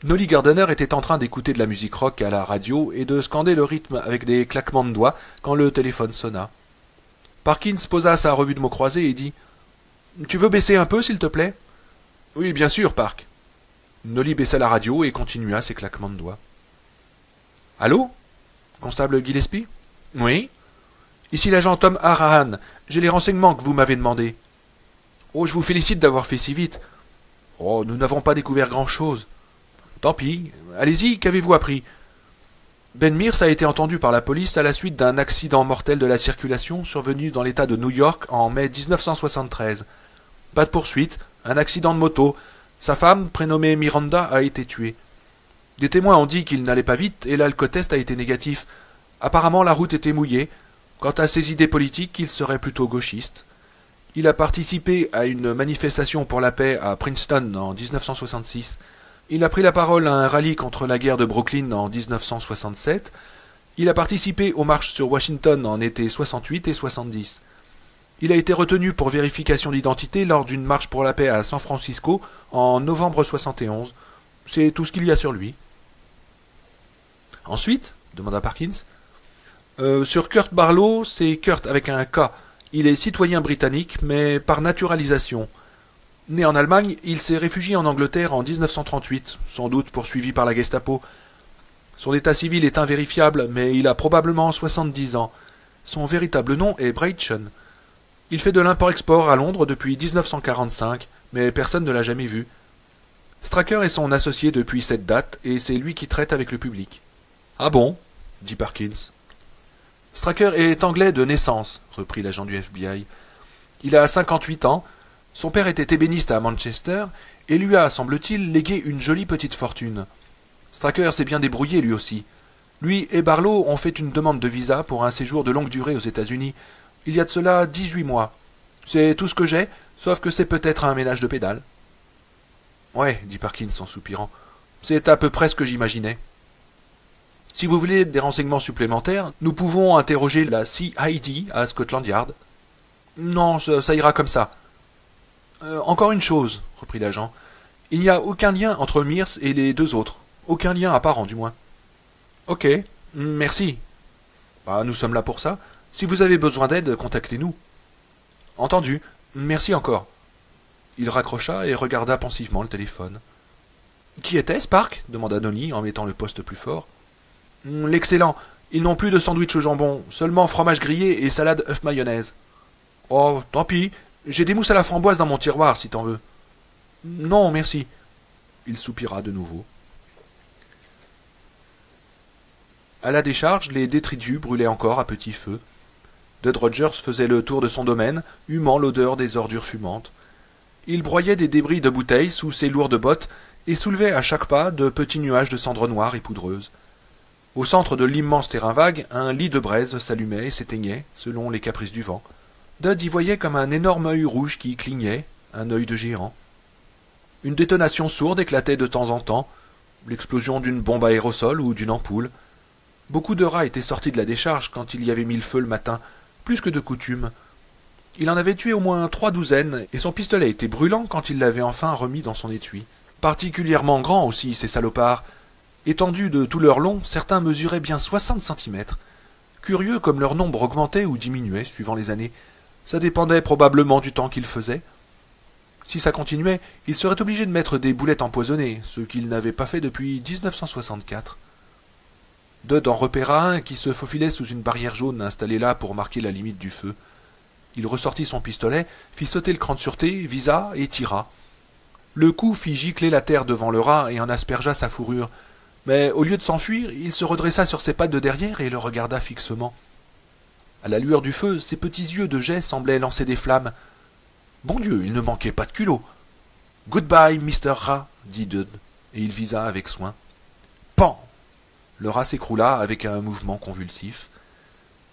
Nolly Gardiner était en train d'écouter de la musique rock à la radio et de scander le rythme avec des claquements de doigts quand le téléphone sonna. Parkins posa sa revue de mots croisés et dit « Tu veux baisser un peu, s'il te plaît ?»« Oui, bien sûr, Park. » Nolly baissa la radio et continua ses claquements de doigts. « Allô? Constable Gillespie? »« Oui. Ici l'agent Tom Harahan. J'ai les renseignements que vous m'avez demandés. »« Oh, je vous félicite d'avoir fait si vite. »« Oh, nous n'avons pas découvert grand-chose. »« Tant pis. Allez-y, qu'avez-vous appris ?» Ben Mears a été entendu par la police à la suite d'un accident mortel de la circulation survenu dans l'État de New York en mai 1973. Pas de poursuite, un accident de moto. Sa femme, prénommée Miranda, a été tuée. Des témoins ont dit qu'il n'allait pas vite et l'alcotest a été négatif. Apparemment, la route était mouillée. Quant à ses idées politiques, il serait plutôt gauchiste. Il a participé à une manifestation pour la paix à Princeton en 1966. Il a pris la parole à un rallye contre la guerre de Brooklyn en 1967. Il a participé aux marches sur Washington en été 68 et 70. Il a été retenu pour vérification d'identité lors d'une marche pour la paix à San Francisco en novembre 71. C'est tout ce qu'il y a sur lui. Ensuite, demanda Parkins. Sur Kurt Barlow, c'est Kurt avec un K. Il est citoyen britannique, mais par naturalisation. Né en Allemagne, il s'est réfugié en Angleterre en 1938, sans doute poursuivi par la Gestapo. Son état civil est invérifiable, mais il a probablement 70 ans. Son véritable nom est Breitschen. Il fait de l'import-export à Londres depuis 1945, mais personne ne l'a jamais vu. Stracker est son associé depuis cette date, et c'est lui qui traite avec le public. « Ah bon ?» dit Parkins. « Stracker est anglais de naissance, » reprit l'agent du FBI. « Il a 58 ans. Son père était ébéniste à Manchester et lui a, semble-t-il, légué une jolie petite fortune. Stracker s'est bien débrouillé lui aussi. Lui et Barlow ont fait une demande de visa pour un séjour de longue durée aux États-Unis. Il y a de cela 18 mois. C'est tout ce que j'ai, sauf que c'est peut-être un ménage de pédale. Ouais, dit Parkins en soupirant. C'est à peu près ce que j'imaginais. Si vous voulez des renseignements supplémentaires, nous pouvons interroger la CID à Scotland Yard. Non, ça ira comme ça. Encore une chose, reprit l'agent. Il n'y a aucun lien entre Mears et les deux autres. Aucun lien apparent, du moins. Ok, merci. Bah, nous sommes là pour ça. Si vous avez besoin d'aide, contactez-nous. Entendu. Merci encore. Il raccrocha et regarda pensivement le téléphone. Qui était-ce, Park demanda Nolly en mettant le poste plus fort. L'excellent. Ils n'ont plus de sandwich au jambon, seulement fromage grillé et salade œuf mayonnaise. Oh, tant pis. J'ai des mousses à la framboise dans mon tiroir, si t'en veux. Non, merci. Il soupira de nouveau. À la décharge, les détritus brûlaient encore à petit feu. Dud Rogers faisait le tour de son domaine, humant l'odeur des ordures fumantes. Il broyait des débris de bouteilles sous ses lourdes bottes et soulevait à chaque pas de petits nuages de cendres noires et poudreuses. Au centre de l'immense terrain vague, un lit de braise s'allumait et s'éteignait, selon les caprices du vent. Dud y voyait comme un énorme œil rouge qui clignait, un œil de géant. Une détonation sourde éclatait de temps en temps, l'explosion d'une bombe à aérosol ou d'une ampoule. Beaucoup de rats étaient sortis de la décharge quand il y avait mis le feu le matin, plus que de coutume. Il en avait tué au moins 3 douzaines, et son pistolet était brûlant quand il l'avait enfin remis dans son étui. Particulièrement grands aussi, ces salopards. Étendus de tout leur long, certains mesuraient bien 60 centimètres. Curieux comme leur nombre augmentait ou diminuait suivant les années. Ça dépendait probablement du temps qu'il faisait. Si ça continuait, ils seraient obligés de mettre des boulettes empoisonnées, ce qu'ils n'avaient pas fait depuis 1964. Dud en repéra un qui se faufilait sous une barrière jaune installée là pour marquer la limite du feu. Il ressortit son pistolet, fit sauter le cran de sûreté, visa et tira. Le coup fit gicler la terre devant le rat et en aspergea sa fourrure. Mais au lieu de s'enfuir, il se redressa sur ses pattes de derrière et le regarda fixement. À la lueur du feu, ses petits yeux de jet semblaient lancer des flammes. Bon Dieu, il ne manquait pas de culot. « Goodbye, Mr. Rat » dit Dud, et il visa avec soin. Pan! Le rat s'écroula avec un mouvement convulsif.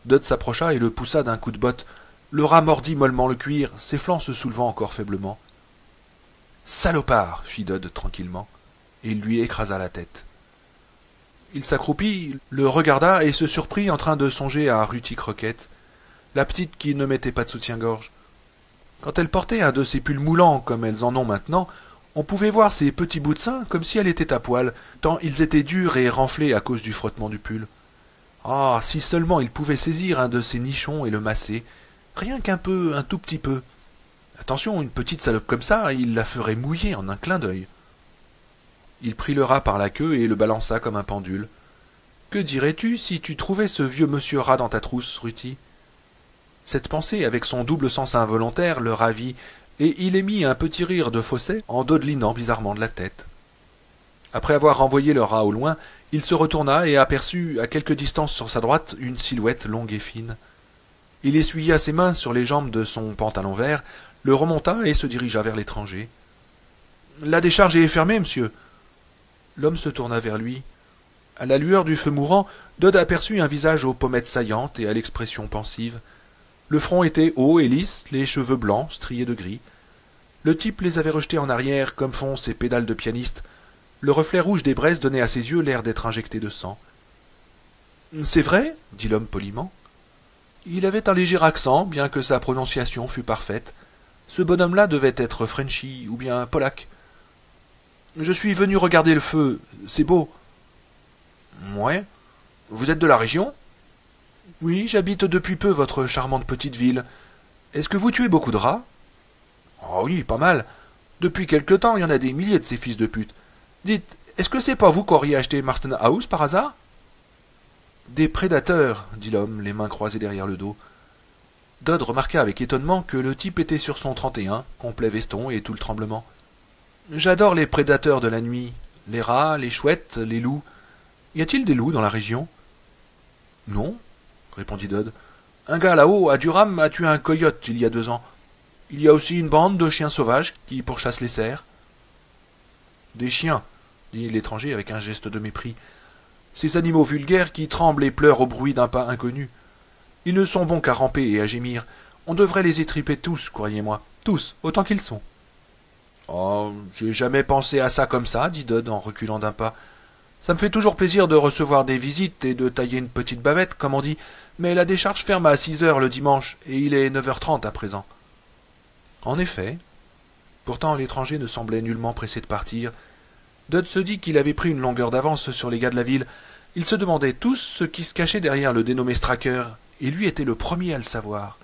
Dud s'approcha et le poussa d'un coup de botte. Le rat mordit mollement le cuir, ses flancs se soulevant encore faiblement. « Salopard » fit Dud tranquillement, et il lui écrasa la tête. Il s'accroupit, le regarda et se surprit en train de songer à Ruti Croquette, la petite qui ne mettait pas de soutien-gorge. Quand elle portait un de ces pulls moulants comme elles en ont maintenant, on pouvait voir ses petits bouts de seins comme si elle était à poil, tant ils étaient durs et renflés à cause du frottement du pull. Ah, si seulement il pouvait saisir un de ces nichons et le masser, rien qu'un peu, un tout petit peu. Attention, une petite salope comme ça, il la ferait mouiller en un clin d'œil. Il prit le rat par la queue et le balança comme un pendule. Que dirais-tu si tu trouvais ce vieux monsieur rat dans ta trousse, Ruti? Cette pensée, avec son double sens involontaire, le ravit, et il émit un petit rire de fausset en dodelinant bizarrement de la tête. Après avoir renvoyé le rat au loin, il se retourna et aperçut, à quelque distance sur sa droite, une silhouette longue et fine. Il essuya ses mains sur les jambes de son pantalon vert, le remonta et se dirigea vers l'étranger. « La décharge est fermée, monsieur. » L'homme se tourna vers lui. À la lueur du feu mourant, Dud aperçut un visage aux pommettes saillantes et à l'expression pensive. Le front était haut et lisse, les cheveux blancs, striés de gris. Le type les avait rejetés en arrière, comme font ces pédales de pianiste. Le reflet rouge des braises donnait à ses yeux l'air d'être injecté de sang. « C'est vrai ?» dit l'homme poliment. Il avait un léger accent, bien que sa prononciation fût parfaite. Ce bonhomme-là devait être Frenchy ou bien polac. « Je suis venu regarder le feu. C'est beau. »« Ouais. Vous êtes de la région ?»« Oui, j'habite depuis peu votre charmante petite ville. Est-ce que vous tuez beaucoup de rats ?»« Oh oui, pas mal. Depuis quelque temps, il y en a des milliers de ces fils de pute. Dites, est-ce que c'est pas vous qu'auriez acheté Martin House par hasard ?»« Des prédateurs, » dit l'homme, les mains croisées derrière le dos. Dud remarqua avec étonnement que le type était sur son 31, complet veston et tout le tremblement. « J'adore les prédateurs de la nuit. Les rats, les chouettes, les loups. Y a-t-il des loups dans la région ?»« Non, » répondit Dud. « Un gars là-haut, à Durham, a tué un coyote il y a 2 ans. Il y a aussi une bande de chiens sauvages qui pourchassent les cerfs. »« Des chiens, » dit l'étranger avec un geste de mépris. « Ces animaux vulgaires qui tremblent et pleurent au bruit d'un pas inconnu. Ils ne sont bons qu'à ramper et à gémir. On devrait les étriper tous, croyez-moi. Tous, autant qu'ils sont. »« Oh, j'ai jamais pensé à ça comme ça, » dit Dud en reculant d'un pas. « Ça me fait toujours plaisir de recevoir des visites et de tailler une petite bavette, comme on dit, mais la décharge ferme à 6 heures le dimanche, et il est 9h30 à présent. » En effet. Pourtant l'étranger ne semblait nullement pressé de partir. Dud se dit qu'il avait pris une longueur d'avance sur les gars de la ville. Ils se demandaient tous ce qui se cachait derrière le dénommé Stracker, et lui était le premier à le savoir.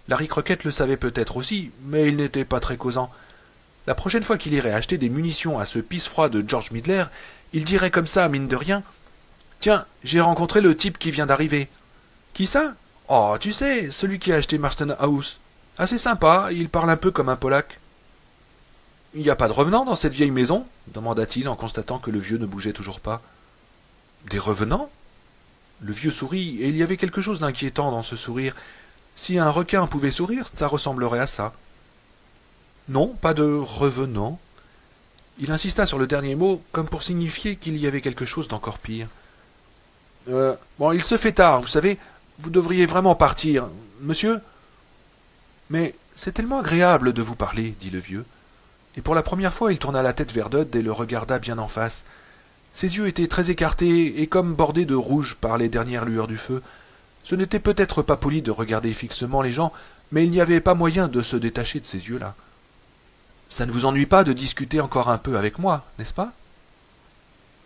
Larry Croquette le savait peut-être aussi, mais il n'était pas très causant. La prochaine fois qu'il irait acheter des munitions à ce pisse-froid de George Midler, il dirait comme ça, mine de rien, « Tiens, j'ai rencontré le type qui vient d'arriver. »« Qui ça ?»« Oh, tu sais, celui qui a acheté Marston House. Assez sympa, il parle un peu comme un Polac. »« Il n'y a pas de revenants dans cette vieille maison ?» demanda-t-il en constatant que le vieux ne bougeait toujours pas. « Des revenants ?» Le vieux sourit, et il y avait quelque chose d'inquiétant dans ce sourire. Si un requin pouvait sourire, ça ressemblerait à ça. Non, pas de revenants. Il insista sur le dernier mot, comme pour signifier qu'il y avait quelque chose d'encore pire. Bon, il se fait tard, vous savez. Vous devriez vraiment partir. Monsieur ? Mais c'est tellement agréable de vous parler, dit le vieux. Et pour la première fois, il tourna la tête vers Dud et le regarda bien en face. Ses yeux étaient très écartés et comme bordés de rouge par les dernières lueurs du feu. Ce n'était peut-être pas poli de regarder fixement les gens, mais il n'y avait pas moyen de se détacher de ces yeux-là. « Ça ne vous ennuie pas de discuter encore un peu avec moi, n'est-ce pas »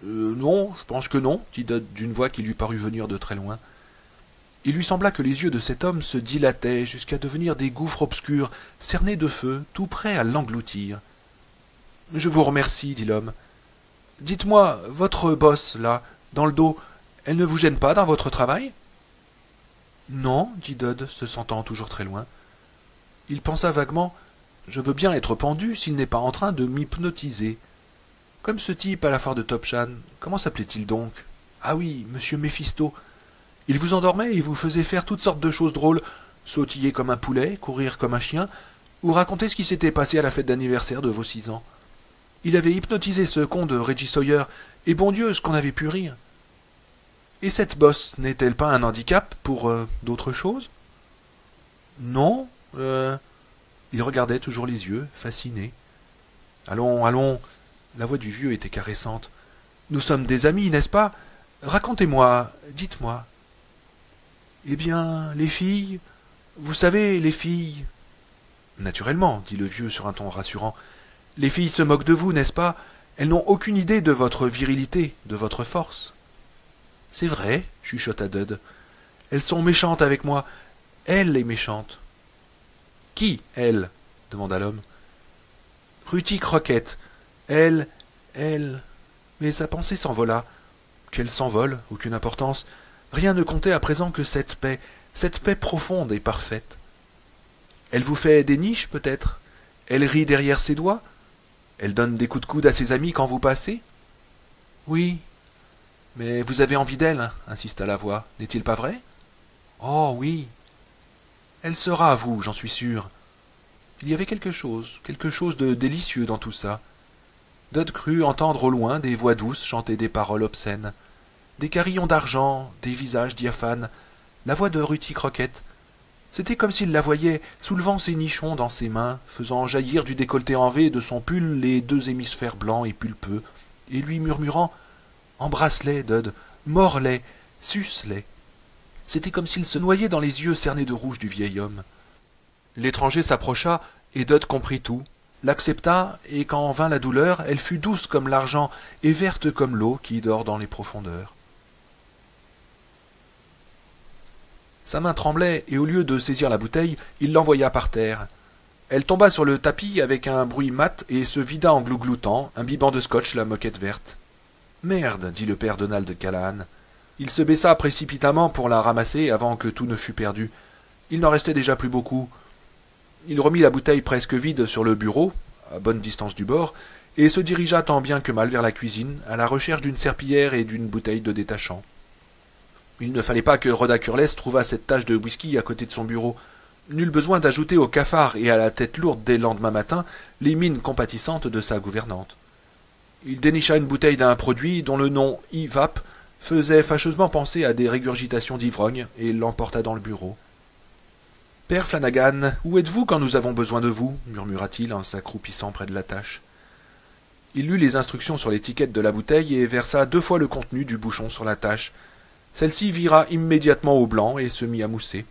Non, je pense que non, dit Dod d'une voix qui lui parut venir de très loin. Il lui sembla que les yeux de cet homme se dilataient jusqu'à devenir des gouffres obscurs, cernés de feu, tout prêts à l'engloutir. Je vous remercie, dit l'homme. Dites-moi, votre bosse, là, dans le dos, elle ne vous gêne pas dans votre travail? Non, dit Dod, se sentant toujours très loin. Il pensa vaguement. Je veux bien être pendu s'il n'est pas en train de m'hypnotiser. Comme ce type à la foire de Topchan, comment s'appelait-il donc? Ah oui, monsieur Méphisto. Il vous endormait et vous faisait faire toutes sortes de choses drôles, sautiller comme un poulet, courir comme un chien, ou raconter ce qui s'était passé à la fête d'anniversaire de vos 6 ans. Il avait hypnotisé ce con de Reggie Sawyer, et bon Dieu, ce qu'on avait pu rire. Et cette bosse n'est-elle pas un handicap pour d'autres choses? Non, Il regardait toujours les yeux, fasciné. Allons, allons. La voix du vieux était caressante. Nous sommes des amis, n'est-ce pas? Racontez-moi, dites-moi. Eh bien, les filles, vous savez, les filles. Naturellement, dit le vieux sur un ton rassurant. Les filles se moquent de vous, n'est-ce pas? Elles n'ont aucune idée de votre virilité, de votre force. C'est vrai, chuchota Dud. Elles sont méchantes avec moi. Elle est méchante. Qui, elle? Demanda l'homme. Ruty Croquette. Elle. Mais sa pensée s'envola. Qu'elle s'envole, aucune importance. Rien ne comptait à présent que cette paix profonde et parfaite. Elle vous fait des niches, peut-être? Elle rit derrière ses doigts? Elle donne des coups de coude à ses amis quand vous passez? Oui. Mais vous avez envie d'elle, insista la voix, n'est-il pas vrai? Oh oui. Elle sera à vous, j'en suis sûr. Il y avait quelque chose de délicieux dans tout ça. Dud crut entendre au loin des voix douces chanter des paroles obscènes, des carillons d'argent, des visages diaphanes, la voix de Ruty Croquette. C'était comme s'il la voyait soulevant ses nichons dans ses mains, faisant jaillir du décolleté en V de son pull les 2 hémisphères blancs et pulpeux, et lui murmurant « Embrasse-les, Dud, mords-les, suce-les ». C'était comme s'il se noyait dans les yeux cernés de rouge du vieil homme. L'étranger s'approcha, et Dud comprit tout, l'accepta, et quand vint la douleur, elle fut douce comme l'argent et verte comme l'eau qui dort dans les profondeurs. Sa main tremblait, et au lieu de saisir la bouteille, il l'envoya par terre. Elle tomba sur le tapis avec un bruit mat et se vida en glougloutant, imbibant de scotch la moquette verte. « Merde !» dit le père Donald Callahan. Il se baissa précipitamment pour la ramasser avant que tout ne fût perdu. Il n'en restait déjà plus beaucoup. Il remit la bouteille presque vide sur le bureau, à bonne distance du bord, et se dirigea tant bien que mal vers la cuisine, à la recherche d'une serpillière et d'une bouteille de détachant. Il ne fallait pas que Rhoda Curless trouvât cette tache de whisky à côté de son bureau. Nul besoin d'ajouter au cafard et à la tête lourde dès le lendemain matin les mines compatissantes de sa gouvernante. Il dénicha une bouteille d'un produit dont le nom E-Vap faisait fâcheusement penser à des régurgitations d'ivrogne et l'emporta dans le bureau. « Père Flanagan, où êtes-vous quand nous avons besoin de vous » murmura-t-il en s'accroupissant près de la tâche. Il lut les instructions sur l'étiquette de la bouteille et versa 2 fois le contenu du bouchon sur la tâche. Celle-ci vira immédiatement au blanc et se mit à mousser.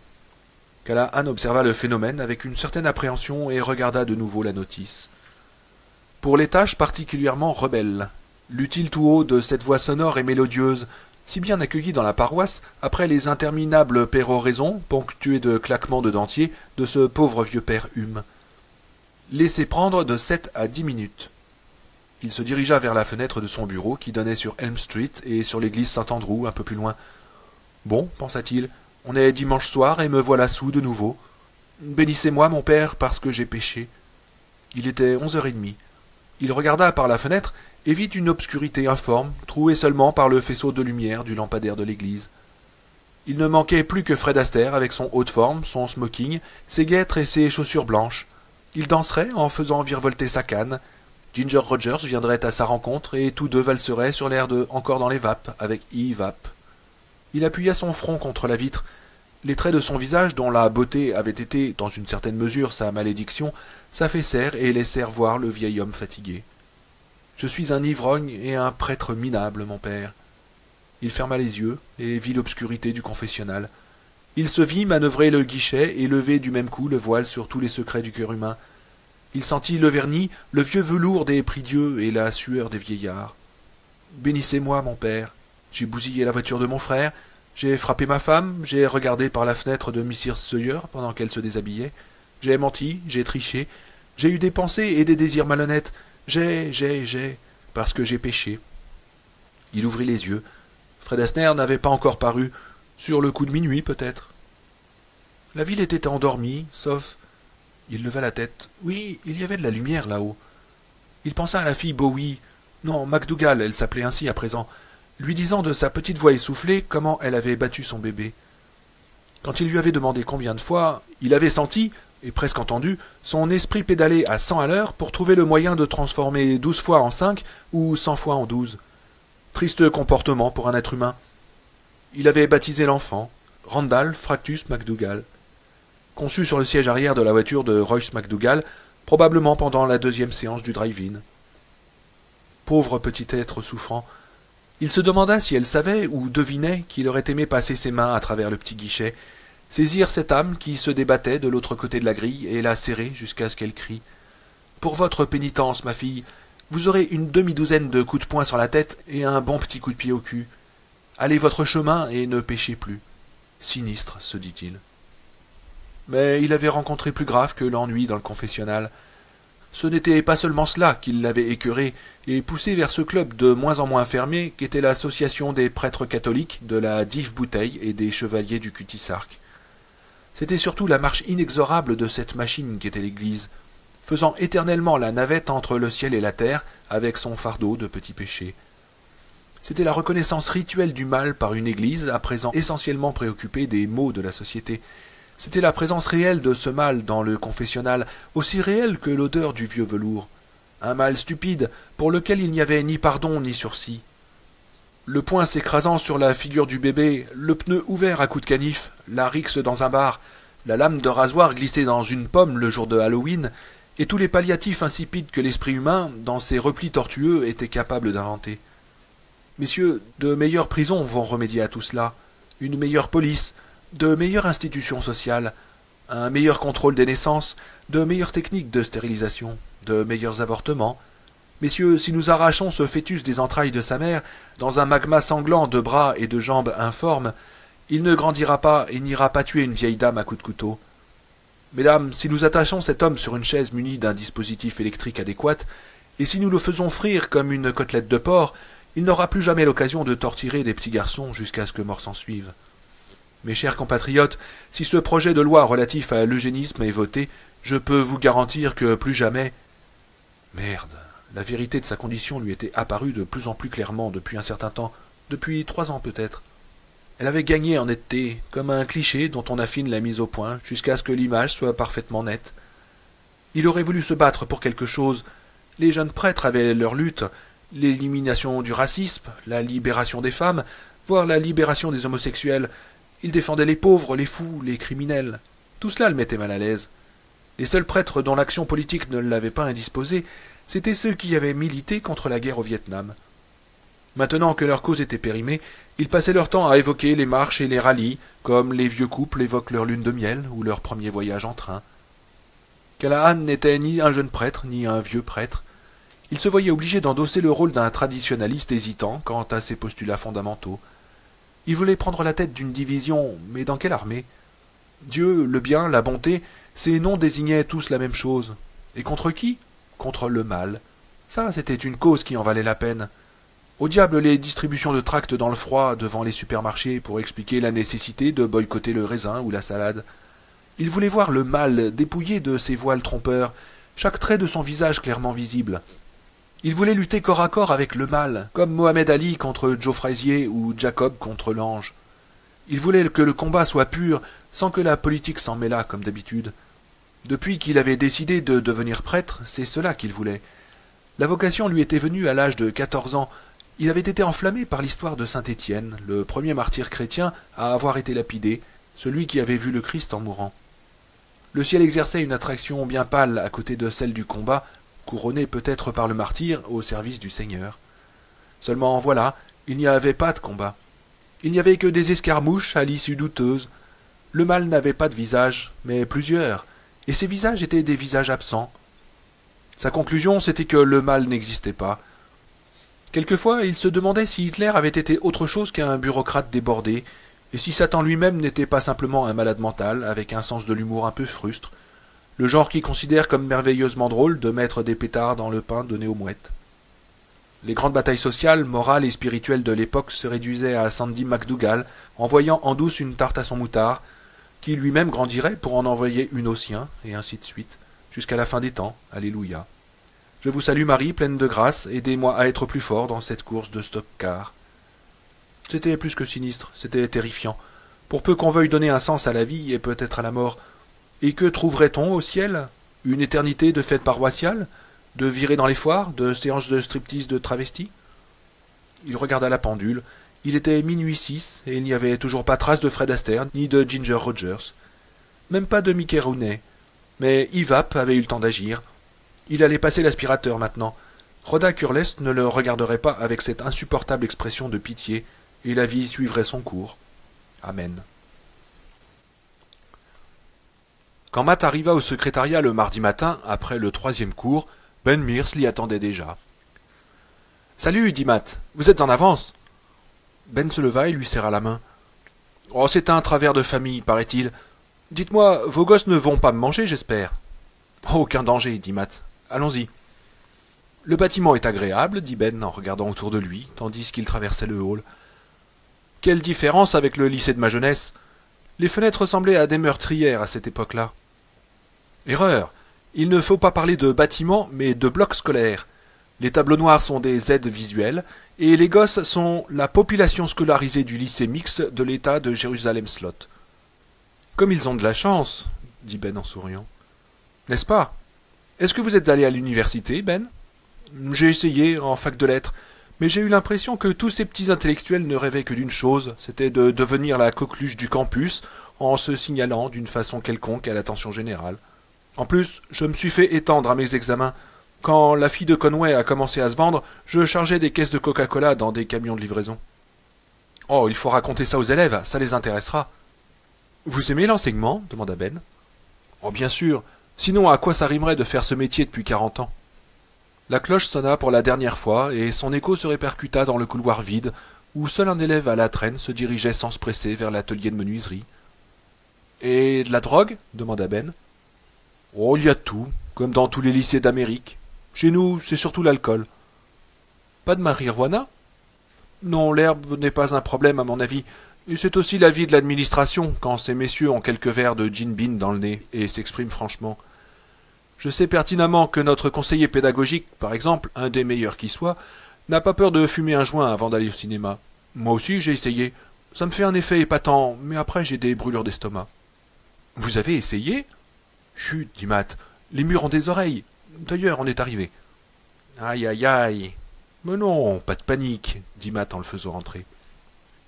Callahan observa le phénomène avec une certaine appréhension et regarda de nouveau la notice. Pour les tâches particulièrement rebelles, lut-il tout haut de cette voix sonore et mélodieuse, si bien accueillie dans la paroisse, après les interminables péroraisons, ponctuées de claquements de dentiers, de ce pauvre vieux père Hume. Laissez prendre de 7 à 10 minutes. Il se dirigea vers la fenêtre de son bureau qui donnait sur Elm Street et sur l'église Saint-Andrew un peu plus loin. Bon, pensa-t-il, on est dimanche soir et me voilà saoul de nouveau. Bénissez-moi, mon père, parce que j'ai péché. Il était 11h30. Il regarda par la fenêtre et vit une obscurité informe, trouée seulement par le faisceau de lumière du lampadaire de l'église. Il ne manquait plus que Fred Astaire avec son haut de forme, son smoking, ses guêtres et ses chaussures blanches. Il danserait en faisant virevolter sa canne. Ginger Rogers viendrait à sa rencontre et tous deux valseraient sur l'air de Encore dans les vapes avec E-Vap. Il appuya son front contre la vitre. Les traits de son visage, dont la beauté avait été, dans une certaine mesure, sa malédiction, s'affaissèrent et laissèrent voir le vieil homme fatigué. « Je suis un ivrogne et un prêtre minable, mon père. » Il ferma les yeux et vit l'obscurité du confessionnal. Il se vit manœuvrer le guichet et lever du même coup le voile sur tous les secrets du cœur humain. Il sentit le vernis, le vieux velours des prie-dieux et la sueur des vieillards. Bénissez-moi, mon père. J'ai bousillé la voiture de mon frère, j'ai frappé ma femme, j'ai regardé par la fenêtre de Mrs. Sawyer pendant qu'elle se déshabillait, j'ai menti, j'ai triché, j'ai eu des pensées et des désirs malhonnêtes, parce que j'ai péché. Il ouvrit les yeux. Fred Astaire n'avait pas encore paru, sur le coup de minuit peut-être. La ville était endormie, sauf... Il leva la tête. Oui, il y avait de la lumière là-haut. Il pensa à la fille Bowie, non, MacDougall, elle s'appelait ainsi à présent, lui disant de sa petite voix essoufflée comment elle avait battu son bébé. Quand il lui avait demandé combien de fois, il avait senti, et presque entendu, son esprit pédaler à 100 à l'heure pour trouver le moyen de transformer 12 fois en 5 ou 100 fois en 12. Triste comportement pour un être humain. Il avait baptisé l'enfant Randall Fractus MacDougall, conçu sur le siège arrière de la voiture de Royce MacDougall, probablement pendant la deuxième séance du drive-in. Pauvre petit être souffrant, il se demanda si elle savait ou devinait qu'il aurait aimé passer ses mains à travers le petit guichet, saisir cette âme qui se débattait de l'autre côté de la grille et la serrer jusqu'à ce qu'elle crie. « Pour votre pénitence, ma fille, vous aurez une demi-douzaine de coups de poing sur la tête et un bon petit coup de pied au cul. Allez votre chemin et ne péchez plus. » Sinistre, se dit-il. Mais il avait rencontré plus grave que l'ennui dans le confessionnal. Ce n'était pas seulement cela qui l'avait écœuré et poussé vers ce club de moins en moins fermé qu'était l'association des prêtres catholiques, de la Dive Bouteille et des chevaliers du Cutty-Sark. C'était surtout la marche inexorable de cette machine qu'était l'Église, faisant éternellement la navette entre le ciel et la terre avec son fardeau de petits péchés. C'était la reconnaissance rituelle du mal par une Église à présent essentiellement préoccupée des maux de la société. C'était la présence réelle de ce mal dans le confessionnal, aussi réelle que l'odeur du vieux velours. Un mal stupide, pour lequel il n'y avait ni pardon ni sursis. Le poing s'écrasant sur la figure du bébé, le pneu ouvert à coups de canif, la rixe dans un bar, la lame de rasoir glissée dans une pomme le jour de Halloween, et tous les palliatifs insipides que l'esprit humain, dans ses replis tortueux, était capable d'inventer. Messieurs, de meilleures prisons vont remédier à tout cela, une meilleure police, de meilleures institutions sociales, un meilleur contrôle des naissances, de meilleures techniques de stérilisation, de meilleurs avortements. Messieurs, si nous arrachons ce fœtus des entrailles de sa mère, dans un magma sanglant de bras et de jambes informes, il ne grandira pas et n'ira pas tuer une vieille dame à coups de couteau. Mesdames, si nous attachons cet homme sur une chaise munie d'un dispositif électrique adéquat, et si nous le faisons frire comme une côtelette de porc, il n'aura plus jamais l'occasion de torturer des petits garçons jusqu'à ce que mort s'en suive. Mes chers compatriotes, si ce projet de loi relatif à l'eugénisme est voté, je peux vous garantir que plus jamais... Merde, la vérité de sa condition lui était apparue de plus en plus clairement depuis un certain temps, depuis 3 ans peut-être. Elle avait gagné en netteté, comme un cliché dont on affine la mise au point, jusqu'à ce que l'image soit parfaitement nette. Il aurait voulu se battre pour quelque chose. Les jeunes prêtres avaient leur lutte, l'élimination du racisme, la libération des femmes, voire la libération des homosexuels. Il défendait les pauvres, les fous, les criminels. Tout cela le mettait mal à l'aise. Les seuls prêtres dont l'action politique ne l'avait pas indisposé, c'étaient ceux qui avaient milité contre la guerre au Vietnam. Maintenant que leur cause était périmée, ils passaient leur temps à évoquer les marches et les rallyes, comme les vieux couples évoquent leur lune de miel ou leur premier voyage en train. Callahan n'était ni un jeune prêtre, ni un vieux prêtre. Il se voyait obligé d'endosser le rôle d'un traditionnaliste hésitant quant à ses postulats fondamentaux. Il voulait prendre la tête d'une division, mais dans quelle armée? Dieu, le bien, la bonté, ces noms désignaient tous la même chose. Et contre qui? Contre le mal. Ça, c'était une cause qui en valait la peine. Au diable les distributions de tracts dans le froid devant les supermarchés pour expliquer la nécessité de boycotter le raisin ou la salade. Il voulait voir le mal dépouillé de ses voiles trompeurs, chaque trait de son visage clairement visible. Il voulait lutter corps à corps avec le mal, comme Mohamed Ali contre Joe Frazier ou Jacob contre l'ange. Il voulait que le combat soit pur, sans que la politique s'en mêlât comme d'habitude. Depuis qu'il avait décidé de devenir prêtre, c'est cela qu'il voulait. La vocation lui était venue à l'âge de 14 ans. Il avait été enflammé par l'histoire de saint Étienne, le premier martyr chrétien à avoir été lapidé, celui qui avait vu le Christ en mourant. Le ciel exerçait une attraction bien pâle à côté de celle du combat, couronné peut-être par le martyr au service du Seigneur. Seulement voilà, il n'y avait pas de combat. Il n'y avait que des escarmouches à l'issue douteuse. Le mal n'avait pas de visage, mais plusieurs, et ces visages étaient des visages absents. Sa conclusion, c'était que le mal n'existait pas. Quelquefois, il se demandait si Hitler avait été autre chose qu'un bureaucrate débordé, et si Satan lui-même n'était pas simplement un malade mental, avec un sens de l'humour un peu frustre, le genre qui considère comme merveilleusement drôle de mettre des pétards dans le pain donné aux mouettes. Les grandes batailles sociales, morales et spirituelles de l'époque se réduisaient à Sandy McDougall, envoyant en douce une tarte à son moutard, qui lui-même grandirait pour en envoyer une au sien, et ainsi de suite, jusqu'à la fin des temps, alléluia. Je vous salue Marie, pleine de grâce, aidez-moi à être plus fort dans cette course de stock-car. C'était plus que sinistre, c'était terrifiant. Pour peu qu'on veuille donner un sens à la vie et peut-être à la mort. Et que trouverait-on au ciel? Une éternité de fêtes paroissiales? De virées dans les foires? De séances de striptease de travestis? Il regarda la pendule. Il était minuit 6 et il n'y avait toujours pas trace de Fred Astaire ni de Ginger Rogers. Même pas de Mickey Rooney. Mais Ivap avait eu le temps d'agir. Il allait passer l'aspirateur maintenant. Rhoda Kurlest ne le regarderait pas avec cette insupportable expression de pitié, et la vie suivrait son cours. Amen. Quand Matt arriva au secrétariat le mardi matin, après le 3e cours, Ben Mears l'y attendait déjà. « Salut, dit Matt, vous êtes en avance ?» Ben se leva et lui serra la main. « Oh, c'est un travers de famille, paraît-il. Dites-moi, vos gosses ne vont pas me manger, j'espère ?»« Aucun danger, dit Matt. Allons-y. » « Le bâtiment est agréable, dit Ben en regardant autour de lui, tandis qu'il traversait le hall. « Quelle différence avec le lycée de ma jeunesse. Les fenêtres ressemblaient à des meurtrières à cette époque-là. »« Erreur. Il ne faut pas parler de bâtiment, mais de blocs scolaires. Les tableaux noirs sont des aides visuelles, et les gosses sont la population scolarisée du lycée mix de l'État de Jérusalem-Slot. »« Comme ils ont de la chance, dit Ben en souriant. N'est-ce pas? Est-ce que vous êtes allé à l'université, Ben? J'ai essayé, en fac de lettres, mais j'ai eu l'impression que tous ces petits intellectuels ne rêvaient que d'une chose, c'était de devenir la coqueluche du campus, en se signalant d'une façon quelconque à l'attention générale. En plus, je me suis fait étendre à mes examens. Quand la fille de Conway a commencé à se vendre, je chargeais des caisses de Coca-Cola dans des camions de livraison. Oh, il faut raconter ça aux élèves, ça les intéressera. Vous aimez l'enseignement? Demanda Ben. Oh, bien sûr. Sinon, à quoi ça rimerait de faire ce métier depuis 40 ans? La cloche sonna pour la dernière fois, et son écho se répercuta dans le couloir vide, où seul un élève à la traîne se dirigeait sans se presser vers l'atelier de menuiserie. « Et de la drogue ?» demanda Ben. « Oh, il y a de tout, comme dans tous les lycées d'Amérique. Chez nous, c'est surtout l'alcool. »« Pas de marijuana ?»« Non, l'herbe n'est pas un problème à mon avis. Et c'est aussi l'avis de l'administration, quand ces messieurs ont quelques verres de gin bean dans le nez, et s'expriment franchement. Je sais pertinemment que notre conseiller pédagogique, par exemple, un des meilleurs qui soit, n'a pas peur de fumer un joint avant d'aller au cinéma. Moi aussi, j'ai essayé. Ça me fait un effet épatant, mais après j'ai des brûlures d'estomac. « Vous avez essayé ?»« Chut, dit Matt, les murs ont des oreilles. D'ailleurs, on est arrivé. »« Aïe, aïe, aïe. »« Mais non, pas de panique, dit Matt en le faisant entrer.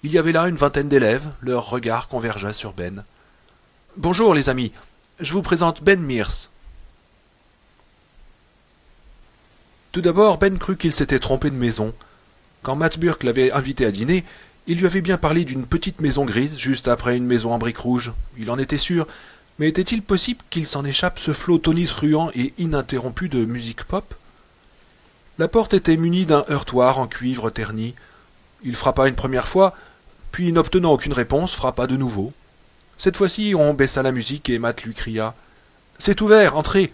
Il y avait là une vingtaine d'élèves, leur regard convergea sur Ben. « Bonjour, les amis. Je vous présente Ben Mears. » Tout d'abord, Ben crut qu'il s'était trompé de maison. Quand Matt Burke l'avait invité à dîner, il lui avait bien parlé d'une petite maison grise, juste après une maison en briques rouges. Il en était sûr, mais était-il possible qu'il s'en échappe ce flot tonitruant et ininterrompu de musique pop? La porte était munie d'un heurtoir en cuivre terni. Il frappa une première fois, puis n'obtenant aucune réponse, frappa de nouveau. Cette fois-ci, on baissa la musique et Matt lui cria « C'est ouvert, entrez !»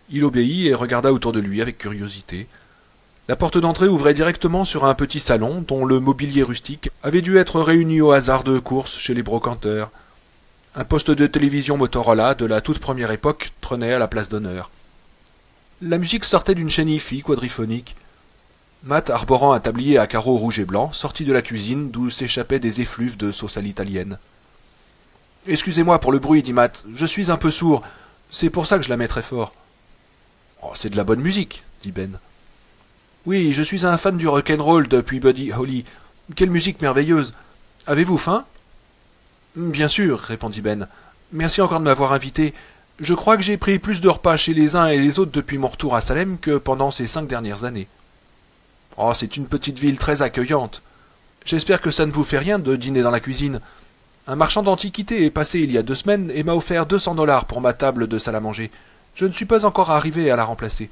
Il obéit et regarda autour de lui avec curiosité. La porte d'entrée ouvrait directement sur un petit salon dont le mobilier rustique avait dû être réuni au hasard de courses chez les brocanteurs. Un poste de télévision Motorola de la toute première époque trônait à la place d'honneur. La musique sortait d'une chaîne hi-fi quadriphonique. Matt, arborant un tablier à carreaux rouges et blancs, sortit de la cuisine d'où s'échappaient des effluves de sauce à l'italienne. « Excusez-moi pour le bruit, dit Matt, je suis un peu sourd, c'est pour ça que je la mets très fort. »« Oh, c'est de la bonne musique, dit Ben. »« Oui, je suis un fan du rock'n'roll depuis Buddy Holly. Quelle musique merveilleuse. Avez-vous faim ?»« Bien sûr, répondit Ben. Merci encore de m'avoir invité. Je crois que j'ai pris plus de repas chez les uns et les autres depuis mon retour à Salem que pendant ces 5 dernières années. »« Oh, c'est une petite ville très accueillante. J'espère que ça ne vous fait rien de dîner dans la cuisine. Un marchand d'antiquités est passé il y a 2 semaines et m'a offert $200 pour ma table de salle à manger. Je ne suis pas encore arrivé à la remplacer. »«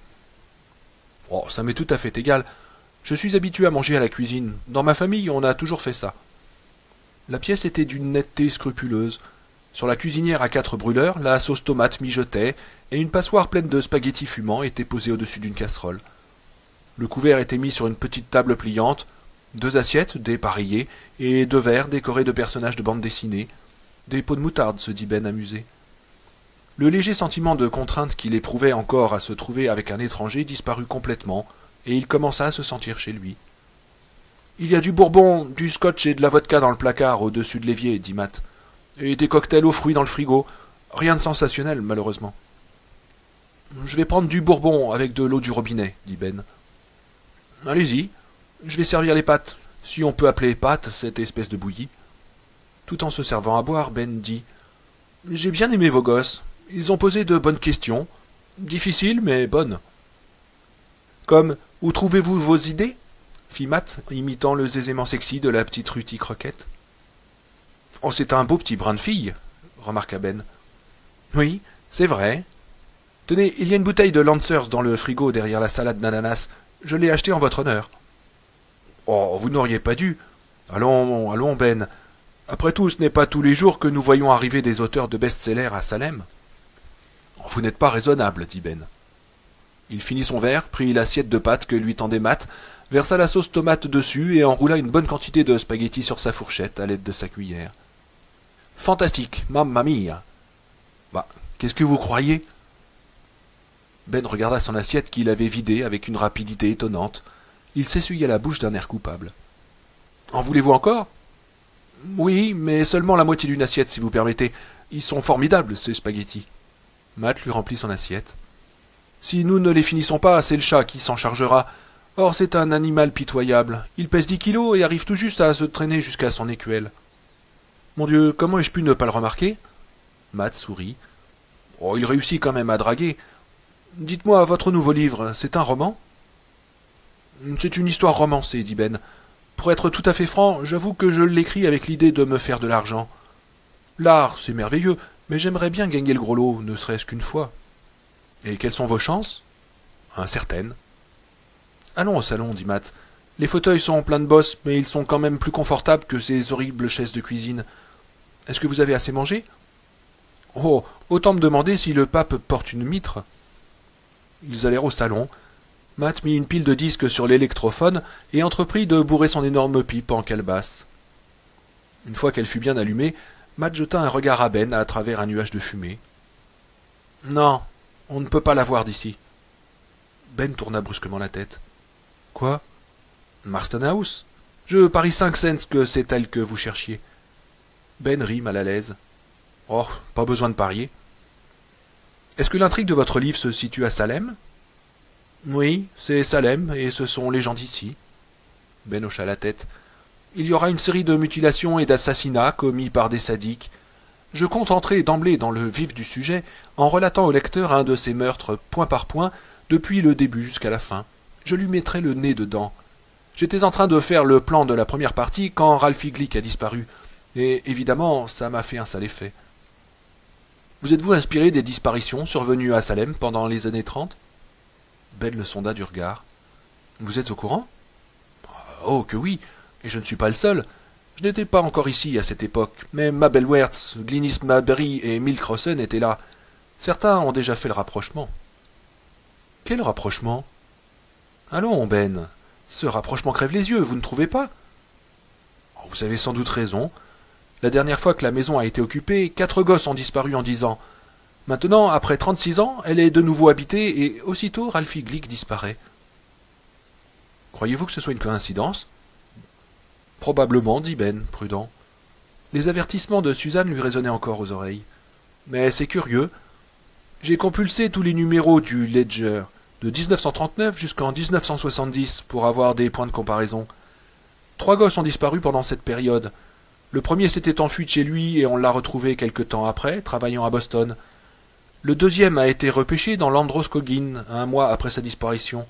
Oh, ça m'est tout à fait égal. Je suis habitué à manger à la cuisine. Dans ma famille, on a toujours fait ça. La pièce était d'une netteté scrupuleuse. Sur la cuisinière à 4 brûleurs, la sauce tomate mijotait, et une passoire pleine de spaghettis fumants était posée au-dessus d'une casserole. Le couvert était mis sur une petite table pliante, 2 assiettes dépareillées, et 2 verres décorés de personnages de bande dessinée. Des pots de moutarde, se dit Ben amusé. Le léger sentiment de contrainte qu'il éprouvait encore à se trouver avec un étranger disparut complètement, et il commença à se sentir chez lui. « Il y a du bourbon, du scotch et de la vodka dans le placard au-dessus de l'évier, » dit Matt. « Et des cocktails aux fruits dans le frigo. Rien de sensationnel, malheureusement. »« Je vais prendre du bourbon avec de l'eau du robinet, » dit Ben. « Allez-y. Je vais servir les pâtes, si on peut appeler pâtes cette espèce de bouillie. » Tout en se servant à boire, Ben dit « J'ai bien aimé vos gosses. Ils ont posé de bonnes questions. Difficiles, mais bonnes. »« Comme « Où trouvez-vous vos idées ?» fit Matt, imitant le zézément sexy de la petite Ruthie Croquette. « Oh, c'est un beau petit brin de fille, » remarqua Ben. « Oui, c'est vrai. Tenez, il y a une bouteille de Lancers dans le frigo derrière la salade d'ananas. Je l'ai achetée en votre honneur. »« Oh, vous n'auriez pas dû. Allons, allons, Ben. Après tout, ce n'est pas tous les jours que nous voyons arriver des auteurs de best-sellers à Salem. »« Vous n'êtes pas raisonnable, » dit Ben. Il finit son verre, prit l'assiette de pâtes que lui tendait Matt, versa la sauce tomate dessus et enroula une bonne quantité de spaghettis sur sa fourchette à l'aide de sa cuillère. « Fantastique, mamma mia !»« Bah, qu'est-ce que vous croyez ?» Ben regarda son assiette qu'il avait vidée avec une rapidité étonnante. Il s'essuya la bouche d'un air coupable. « En voulez-vous encore ?»« Oui, mais seulement la moitié d'une assiette, si vous permettez. Ils sont formidables, ces spaghettis. » Matt lui remplit son assiette. « Si nous ne les finissons pas, c'est le chat qui s'en chargera. Or, c'est un animal pitoyable. Il pèse 10 kilos et arrive tout juste à se traîner jusqu'à son écuelle. »« Mon Dieu, comment ai-je pu ne pas le remarquer ?» Matt sourit. « Oh, il réussit quand même à draguer. Dites-moi, votre nouveau livre, c'est un roman ?»« C'est une histoire romancée, » dit Ben. « Pour être tout à fait franc, j'avoue que je l'écris avec l'idée de me faire de l'argent. L'art, c'est merveilleux, mais j'aimerais bien gagner le gros lot, ne serait-ce qu'une fois. »« Et quelles sont vos chances ?»« Incertaines. »« Allons au salon, » dit Matt. « Les fauteuils sont pleins de bosses, mais ils sont quand même plus confortables que ces horribles chaises de cuisine. Est-ce que vous avez assez mangé ? » Oh, autant me demander si le pape porte une mitre. Ils allèrent au salon. Matt mit une pile de disques sur l'électrophone et entreprit de bourrer son énorme pipe en calebasse. Une fois qu'elle fut bien allumée, Matt jeta un regard à Ben à travers un nuage de fumée. « Non, on ne peut pas la voir d'ici. » Ben tourna brusquement la tête. « Quoi ? Marston House ? Je parie 5 cents que c'est elle que vous cherchiez. » Ben rit mal à l'aise. « Oh, pas besoin de parier. »« Est-ce que l'intrigue de votre livre se situe à Salem ? » ?»« Oui, c'est Salem, et ce sont les gens d'ici. » Ben hocha la tête. « Il y aura une série de mutilations et d'assassinats commis par des sadiques. Je compte entrer d'emblée dans le vif du sujet en relatant au lecteur un de ces meurtres point par point depuis le début jusqu'à la fin. Je lui mettrai le nez dedans. J'étais en train de faire le plan de la première partie quand Ralphie Glick a disparu, et évidemment ça m'a fait un sale effet. Vous êtes-vous inspiré des disparitions survenues à Salem pendant les années 30 ? Ben le sonda du regard. Vous êtes au courant ? Oh, que oui, et je ne suis pas le seul. Je n'étais pas encore ici à cette époque, mais Mabel Wertz, Glynis Mayberry et Milk Rosen étaient là. Certains ont déjà fait le rapprochement. Quel rapprochement ? Allons, Ben, ce rapprochement crève les yeux, vous ne trouvez pas ? Vous avez sans doute raison. La dernière fois que la maison a été occupée, 4 gosses ont disparu en 10 ans. Maintenant, après 36 ans, elle est de nouveau habitée et aussitôt Ralphie Glick disparaît. Croyez-vous que ce soit une coïncidence ? Probablement, dit Ben, prudent. Les avertissements de Suzanne lui résonnaient encore aux oreilles. Mais c'est curieux. J'ai compulsé tous les numéros du Ledger, de 1939 jusqu'en 1970, pour avoir des points de comparaison. 3 gosses ont disparu pendant cette période. Le premier s'était enfui de chez lui et on l'a retrouvé quelque temps après, travaillant à Boston. Le deuxième a été repêché dans l'Androscoggin, 1 mois après sa disparition.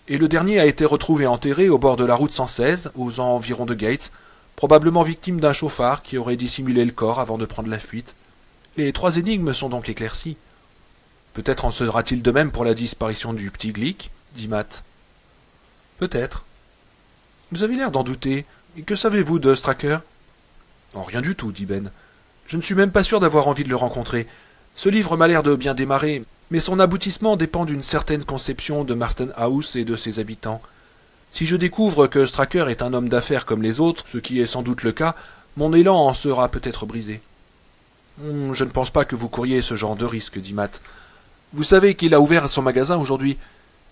Et le dernier a été retrouvé enterré au bord de la route 116, aux environs de Gates, probablement victime d'un chauffard qui aurait dissimulé le corps avant de prendre la fuite. Les 3 énigmes sont donc éclaircies. Peut-être en sera-t-il de même pour la disparition du petit Glick, dit Matt. Peut-être. Vous avez l'air d'en douter. Et que savez-vous de Stracker? Oh, rien du tout, dit Ben. Je ne suis même pas sûr d'avoir envie de le rencontrer. Ce livre m'a l'air de bien démarrer, mais son aboutissement dépend d'une certaine conception de Marston House et de ses habitants. Si je découvre que Stracker est un homme d'affaires comme les autres, ce qui est sans doute le cas, mon élan en sera peut-être brisé. Je ne pense pas que vous couriez ce genre de risque, dit Matt. Vous savez qu'il a ouvert son magasin aujourd'hui.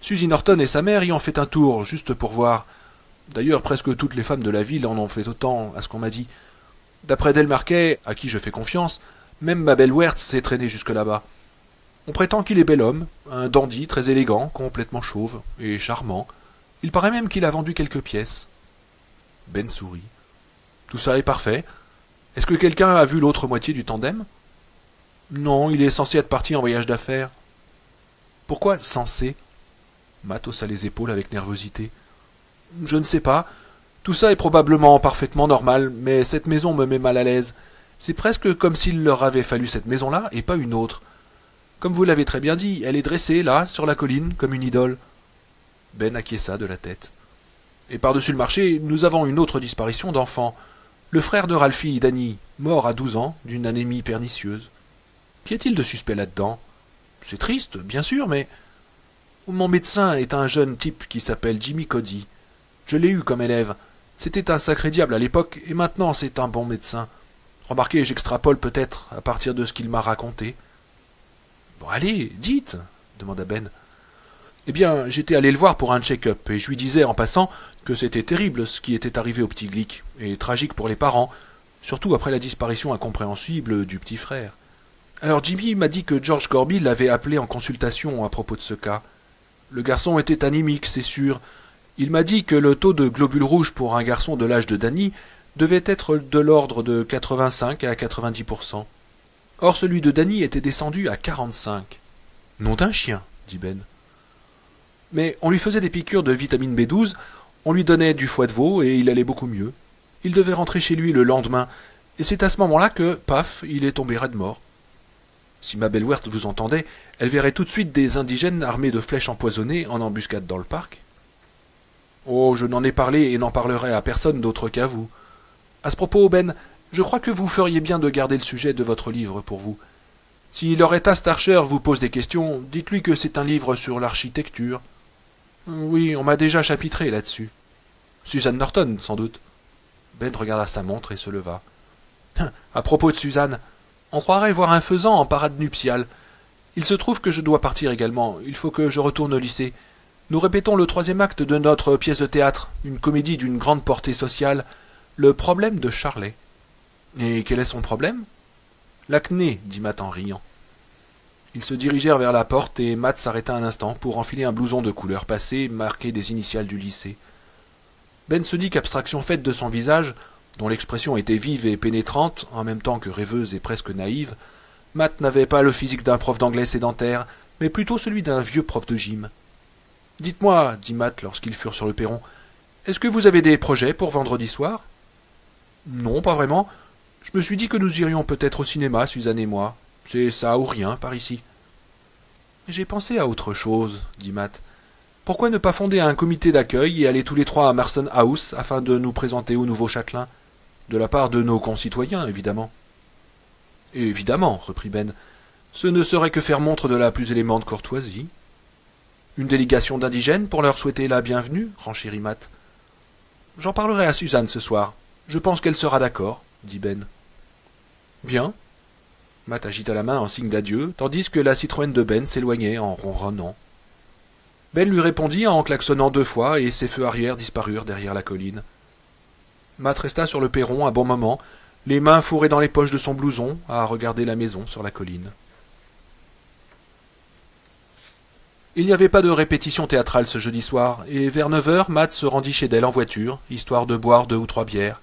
Suzy Norton et sa mère y ont fait un tour, juste pour voir. D'ailleurs, presque toutes les femmes de la ville en ont fait autant, à ce qu'on m'a dit. D'après Del Marquet, à qui je fais confiance, même ma belle Wertz s'est traînée jusque là-bas. On prétend qu'il est bel homme, un dandy très élégant, complètement chauve et charmant. Il paraît même qu'il a vendu quelques pièces. Ben sourit. Tout ça est parfait. Est-ce que quelqu'un a vu l'autre moitié du tandem? Non, il est censé être parti en voyage d'affaires. Pourquoi censé? Matt haussa les épaules avec nervosité. Je ne sais pas. Tout ça est probablement parfaitement normal, mais cette maison me met mal à l'aise. C'est presque comme s'il leur avait fallu cette maison-là et pas une autre. Comme vous l'avez très bien dit, elle est dressée, là, sur la colline, comme une idole. Ben acquiesça de la tête. Et par-dessus le marché, nous avons une autre disparition d'enfant. Le frère de Ralphie, Danny, mort à 12 ans, d'une anémie pernicieuse. Qu'y a-t-il de suspect là-dedans? C'est triste, bien sûr, mais... Mon médecin est un jeune type qui s'appelle Jimmy Cody. Je l'ai eu comme élève. C'était un sacré diable à l'époque, et maintenant c'est un bon médecin. Remarquez, j'extrapole peut-être à partir de ce qu'il m'a raconté. Bon, allez, dites, demanda Ben. Eh bien, j'étais allé le voir pour un check-up, et je lui disais en passant que c'était terrible ce qui était arrivé au petit Glick, et tragique pour les parents, surtout après la disparition incompréhensible du petit frère. Alors Jimmy m'a dit que George Corby l'avait appelé en consultation à propos de ce cas. Le garçon était anémique, c'est sûr. Il m'a dit que le taux de globules rouges pour un garçon de l'âge de Danny devait être de l'ordre de 85 à 90%. Or celui de Danny était descendu à 45. Nom d'un chien, dit Ben. Mais on lui faisait des piqûres de vitamine B12, on lui donnait du foie de veau et il allait beaucoup mieux. Il devait rentrer chez lui le lendemain, et c'est à ce moment-là que, paf, il est tombé raide mort. Si ma belle Wertz vous entendait, elle verrait tout de suite des indigènes armés de flèches empoisonnées en embuscade dans le parc. Oh, je n'en ai parlé et n'en parlerai à personne d'autre qu'à vous. À ce propos, Ben, je crois que vous feriez bien de garder le sujet de votre livre pour vous. Si Loretta Starcher vous pose des questions, dites-lui que c'est un livre sur l'architecture. Oui, on m'a déjà chapitré là-dessus. Suzanne Norton, sans doute. Ben regarda sa montre et se leva. À propos de Suzanne, on croirait voir un faisan en parade nuptiale. Il se trouve que je dois partir également. Il faut que je retourne au lycée. Nous répétons le 3e acte de notre pièce de théâtre, une comédie d'une grande portée sociale, le problème de Charlet. Et quel est son problème? L'acné, dit Matt en riant. Ils se dirigèrent vers la porte et Matt s'arrêta un instant pour enfiler un blouson de couleur passée marqué des initiales du lycée. Ben se dit qu'abstraction faite de son visage, dont l'expression était vive et pénétrante, en même temps que rêveuse et presque naïve, Matt n'avait pas le physique d'un prof d'anglais sédentaire, mais plutôt celui d'un vieux prof de gym. « Dites-moi, dit Matt lorsqu'ils furent sur le perron, est-ce que vous avez des projets pour vendredi soir ?»« Non, pas vraiment. Je me suis dit que nous irions peut-être au cinéma, Suzanne et moi. C'est ça ou rien, par ici. »« J'ai pensé à autre chose, dit Matt. Pourquoi ne pas fonder un comité d'accueil et aller tous les trois à Marston House afin de nous présenter au nouveau châtelain? De la part de nos concitoyens, évidemment. »« Évidemment, reprit Ben. Ce ne serait que faire montre de la plus élémentaire courtoisie. »« Une délégation d'indigènes pour leur souhaiter la bienvenue, renchérit Matt. J'en parlerai à Suzanne ce soir. Je pense qu'elle sera d'accord, dit Ben. Bien. Matt agita la main en signe d'adieu, tandis que la Citroën de Ben s'éloignait en ronronnant. Ben lui répondit en klaxonnant 2 fois et ses feux arrière disparurent derrière la colline. Matt resta sur le perron un bon moment, les mains fourrées dans les poches de son blouson, à regarder la maison sur la colline. Il n'y avait pas de répétition théâtrale ce jeudi soir, et vers 9 heures, Matt se rendit chez d'elle en voiture, histoire de boire 2 ou 3 bières.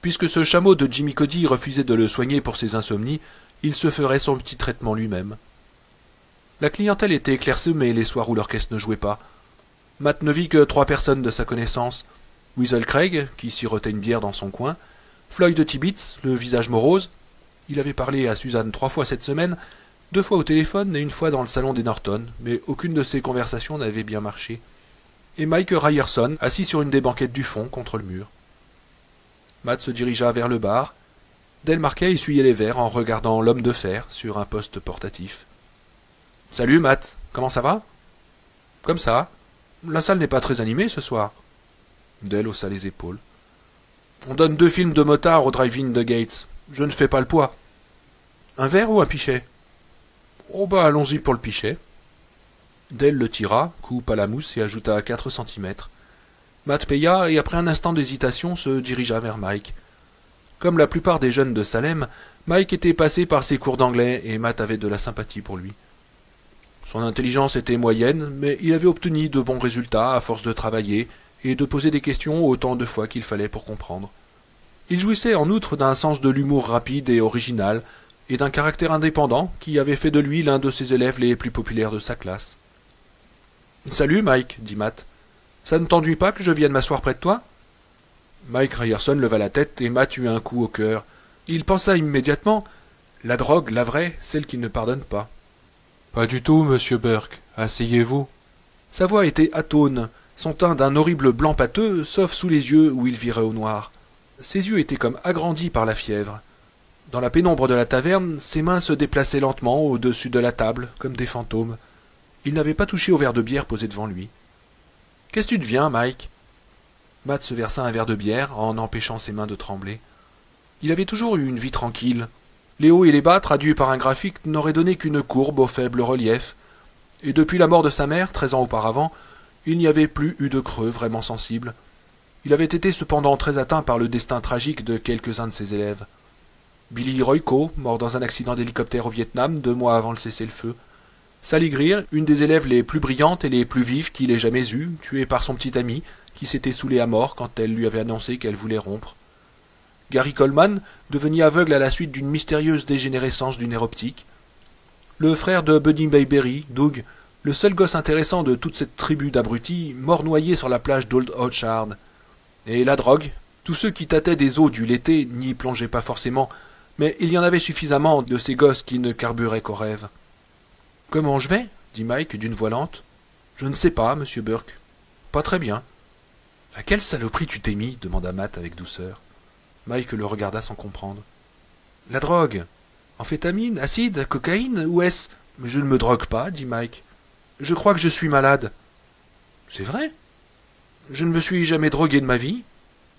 Puisque ce chameau de Jimmy Cody refusait de le soigner pour ses insomnies, il se ferait son petit traitement lui-même. La clientèle était clairsemée les soirs où l'orchestre ne jouait pas. Matt ne vit que 3 personnes de sa connaissance. Weasel Craig, qui sirotait une bière dans son coin, Floyd Tibbets, le visage morose. Il avait parlé à Suzanne 3 fois cette semaine, 2 fois au téléphone et 1 fois dans le salon des Norton, mais aucune de ces conversations n'avait bien marché. et Mike Ryerson, assis sur une des banquettes du fond, contre le mur. Matt se dirigea vers le bar. Del Marquet essuyait les verres en regardant l'homme de fer sur un poste portatif. « Salut, Matt. Comment ça va ?»« Comme ça. La salle n'est pas très animée ce soir. » Del haussa les épaules. « On donne 2 films de motards au drive-in de Gates. Je ne fais pas le poids. »« Un verre ou un pichet ?»« Oh bah allons-y pour le pichet. » Del le tira, coupe à la mousse et ajouta 4 centimètres. Matt paya et après un instant d'hésitation se dirigea vers Mike. Comme la plupart des jeunes de Salem, Mike était passé par ses cours d'anglais et Matt avait de la sympathie pour lui. Son intelligence était moyenne, mais il avait obtenu de bons résultats à force de travailler et de poser des questions autant de fois qu'il fallait pour comprendre. Il jouissait en outre d'un sens de l'humour rapide et original et d'un caractère indépendant qui avait fait de lui l'un de ses élèves les plus populaires de sa classe. « Salut, Mike, » dit Matt. « Ça ne t'ennuie pas que je vienne m'asseoir près de toi ?» Mike Ryerson leva la tête et Matt eut un coup au cœur. Il pensa immédiatement « La drogue, la vraie, celle qui ne pardonne pas. »« Pas du tout, monsieur Burke. Asseyez-vous. » Sa voix était atone, son teint d'un horrible blanc pâteux, sauf sous les yeux où il virait au noir. Ses yeux étaient comme agrandis par la fièvre. Dans la pénombre de la taverne, ses mains se déplaçaient lentement au-dessus de la table, comme des fantômes. Il n'avait pas touché au verre de bière posé devant lui. « Qu'est-ce que tu deviens, Mike ?» Matt se versa un verre de bière en empêchant ses mains de trembler. Il avait toujours eu une vie tranquille. Les hauts et les bas, traduits par un graphique, n'auraient donné qu'une courbe au faible relief. Et depuis la mort de sa mère, 13 ans auparavant, il n'y avait plus eu de creux vraiment sensible. Il avait été cependant très atteint par le destin tragique de quelques-uns de ses élèves. Billy Royko, mort dans un accident d'hélicoptère au Vietnam 2 mois avant le cessez-le-feu. Sally Greer, une des élèves les plus brillantes et les plus vives qu'il ait jamais eues, tuée par son petit ami, qui s'était saoulé à mort quand elle lui avait annoncé qu'elle voulait rompre. Gary Coleman, devenu aveugle à la suite d'une mystérieuse dégénérescence du nerf optique. Le frère de Buddy Bayberry, Doug, le seul gosse intéressant de toute cette tribu d'abrutis, mort noyé sur la plage d'Old Orchard. Et la drogue. Tous ceux qui tâtaient des eaux du l'été n'y plongeaient pas forcément, mais il y en avait suffisamment de ces gosses qui ne carburaient qu'au rêve. « Comment je vais ?» dit Mike d'une voix lente. « Je ne sais pas, monsieur Burke. Pas très bien. »« À quelle saloperie tu t'es mis ?» demanda Matt avec douceur. Mike le regarda sans comprendre. « La drogue. Amphétamine, acide, cocaïne, ou est-ce... »« Mais je ne me drogue pas, dit Mike. Je crois que je suis malade. »« C'est vrai ? Je ne me suis jamais drogué de ma vie. »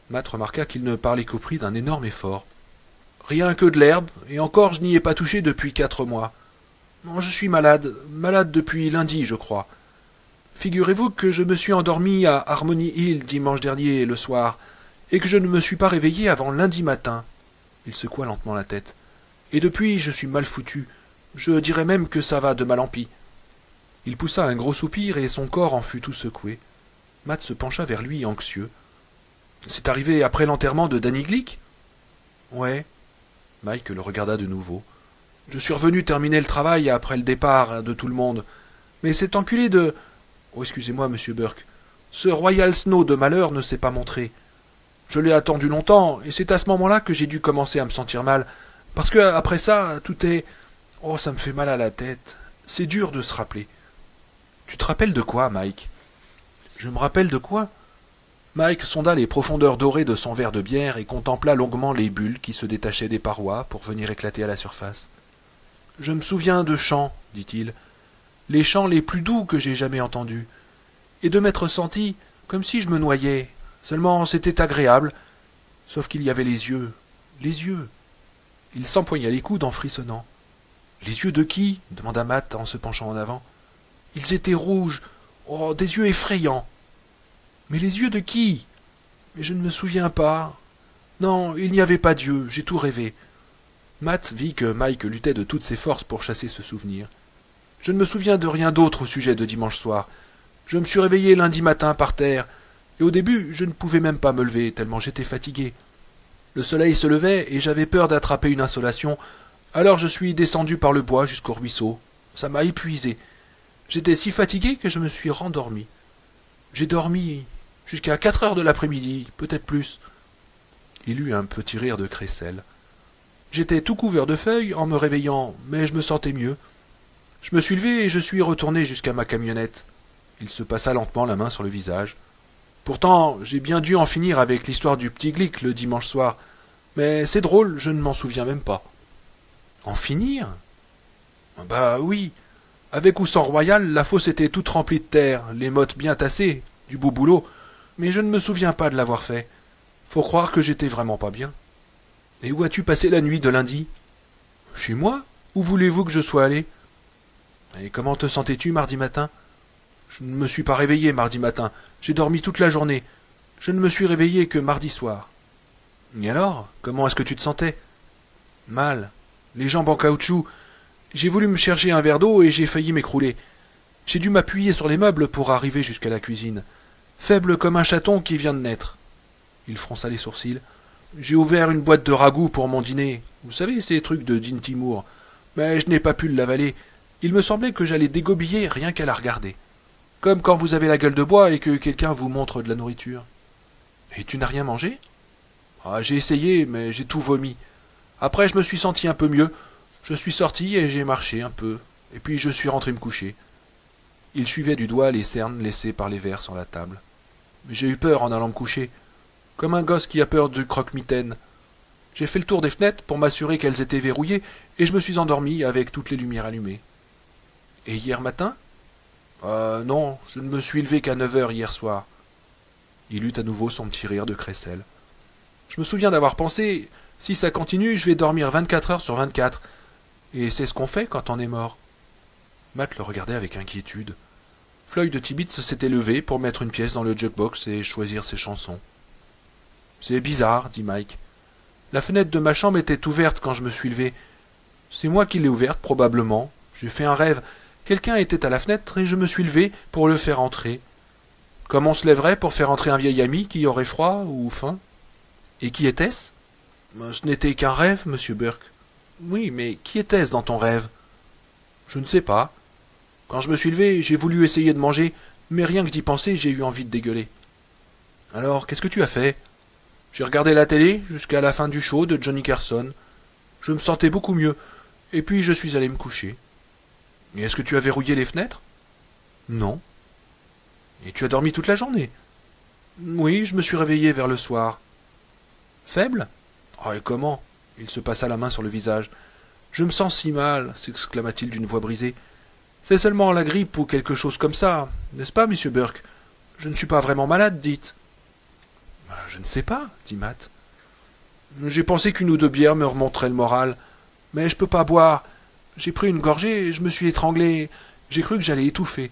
Matt remarqua qu'il ne parlait qu'au prix d'un énorme effort. « Rien que de l'herbe, et encore je n'y ai pas touché depuis 4 mois. Je suis malade depuis lundi, je crois. Figurez-vous que je me suis endormi à Harmony Hill dimanche dernier le soir, et que je ne me suis pas réveillé avant lundi matin. » Il secoua lentement la tête. « Et depuis, je suis mal foutu. Je dirais même que ça va de mal en pis. » Il poussa un gros soupir et son corps en fut tout secoué. Matt se pencha vers lui, anxieux. « C'est arrivé après l'enterrement de Danny Glick ?»« Ouais. » Mike le regarda de nouveau. « Je suis revenu terminer le travail après le départ de tout le monde. Mais cet enculé de... Oh, excusez-moi, monsieur Burke. Ce Royal Snow de malheur ne s'est pas montré. Je l'ai attendu longtemps, et c'est à ce moment-là que j'ai dû commencer à me sentir mal. Parce que après ça, tout est... Oh, ça me fait mal à la tête. C'est dur de se rappeler. »« Tu te rappelles de quoi, Mike ?»« Je me rappelle de quoi ?» Mike sonda les profondeurs dorées de son verre de bière et contempla longuement les bulles qui se détachaient des parois pour venir éclater à la surface. « Je me souviens de chants, dit-il, les chants les plus doux que j'ai jamais entendus, et de m'être senti comme si je me noyais. Seulement c'était agréable, sauf qu'il y avait les yeux, les yeux. » Il s'empoigna les coudes en frissonnant. « Les yeux de qui ?» demanda Matt en se penchant en avant. « Ils étaient rouges, oh, des yeux effrayants. »« Mais les yeux de qui ? Mais je ne me souviens pas. Non, il n'y avait pas d'yeux, j'ai tout rêvé. » Matt vit que Mike luttait de toutes ses forces pour chasser ce souvenir. « Je ne me souviens de rien d'autre au sujet de dimanche soir. Je me suis réveillé lundi matin par terre, et au début je ne pouvais même pas me lever tellement j'étais fatigué. Le soleil se levait et j'avais peur d'attraper une insolation, alors je suis descendu par le bois jusqu'au ruisseau. Ça m'a épuisé. J'étais si fatigué que je me suis rendormi. J'ai dormi jusqu'à 4 heures de l'après-midi, peut-être plus. » Il eut un petit rire de crécelle. J'étais tout couvert de feuilles en me réveillant, mais je me sentais mieux. Je me suis levé et je suis retourné jusqu'à ma camionnette. Il se passa lentement la main sur le visage. Pourtant, j'ai bien dû en finir avec l'histoire du petit Glick le dimanche soir. Mais c'est drôle, je ne m'en souviens même pas. En finir? Bah oui. Avec ou sans Royal, la fosse était toute remplie de terre, les mottes bien tassées, du beau boulot, mais je ne me souviens pas de l'avoir fait. Faut croire que j'étais vraiment pas bien. Et où as-tu passé la nuit de lundi? Chez moi? Où voulez-vous que je sois allé? Et comment te sentais-tu mardi matin? Je ne me suis pas réveillé mardi matin, j'ai dormi toute la journée. Je ne me suis réveillé que mardi soir. Et alors, comment est-ce que tu te sentais? Mal, les jambes en caoutchouc. J'ai voulu me chercher un verre d'eau et j'ai failli m'écrouler. J'ai dû m'appuyer sur les meubles pour arriver jusqu'à la cuisine. Faible comme un chaton qui vient de naître. Il fronça les sourcils. J'ai ouvert une boîte de ragoût pour mon dîner. Vous savez, ces trucs de Dean Timur. Mais je n'ai pas pu l'avaler. Il me semblait que j'allais dégobiller rien qu'à la regarder. Comme quand vous avez la gueule de bois et que quelqu'un vous montre de la nourriture. Et tu n'as rien mangé? Ah, j'ai essayé, mais j'ai tout vomi. Après, je me suis senti un peu mieux. Je suis sorti et j'ai marché un peu. Et puis je suis rentré me coucher. Il suivait du doigt les cernes laissées par les verres sur la table. J'ai eu peur en allant me coucher, comme un gosse qui a peur du croque-mitaine. J'ai fait le tour des fenêtres pour m'assurer qu'elles étaient verrouillées, et je me suis endormi avec toutes les lumières allumées. Et hier matin? Non, je ne me suis levé qu'à 9 heures hier soir. Il eut à nouveau son petit rire de crécelle. Je me souviens d'avoir pensé, si ça continue, je vais dormir 24 heures sur 24. Et c'est ce qu'on fait quand on est mort. Matt le regardait avec inquiétude. Floyd de Tibbits s'était levé pour mettre une pièce dans le jukebox et choisir ses chansons. C'est bizarre, dit Mike. La fenêtre de ma chambre était ouverte quand je me suis levé. C'est moi qui l'ai ouverte, probablement. J'ai fait un rêve. Quelqu'un était à la fenêtre et je me suis levé pour le faire entrer. Comme on se lèverait pour faire entrer un vieil ami qui aurait froid ou faim. Et qui était-ce? Ce n'était qu'un rêve, monsieur Burke. Oui, mais qui était-ce dans ton rêve? Je ne sais pas. Quand je me suis levé, j'ai voulu essayer de manger, mais rien que d'y penser, j'ai eu envie de dégueuler. Alors, qu'est-ce que tu as fait? J'ai regardé la télé jusqu'à la fin du show de Johnny Carson. Je me sentais beaucoup mieux, et puis je suis allé me coucher. Et est-ce que tu as verrouillé les fenêtres? Non. Et tu as dormi toute la journée? Oui, je me suis réveillé vers le soir. Faible? Oh, et comment? Il se passa la main sur le visage. Je me sens si mal, s'exclama-t-il d'une voix brisée. C'est seulement la grippe ou quelque chose comme ça, n'est-ce pas, monsieur Burke? Je ne suis pas vraiment malade, dites. Je ne sais pas, dit Matt. J'ai pensé qu'une ou deux bières me remonteraient le moral, mais je peux pas boire. J'ai pris une gorgée et je me suis étranglé. J'ai cru que j'allais étouffer.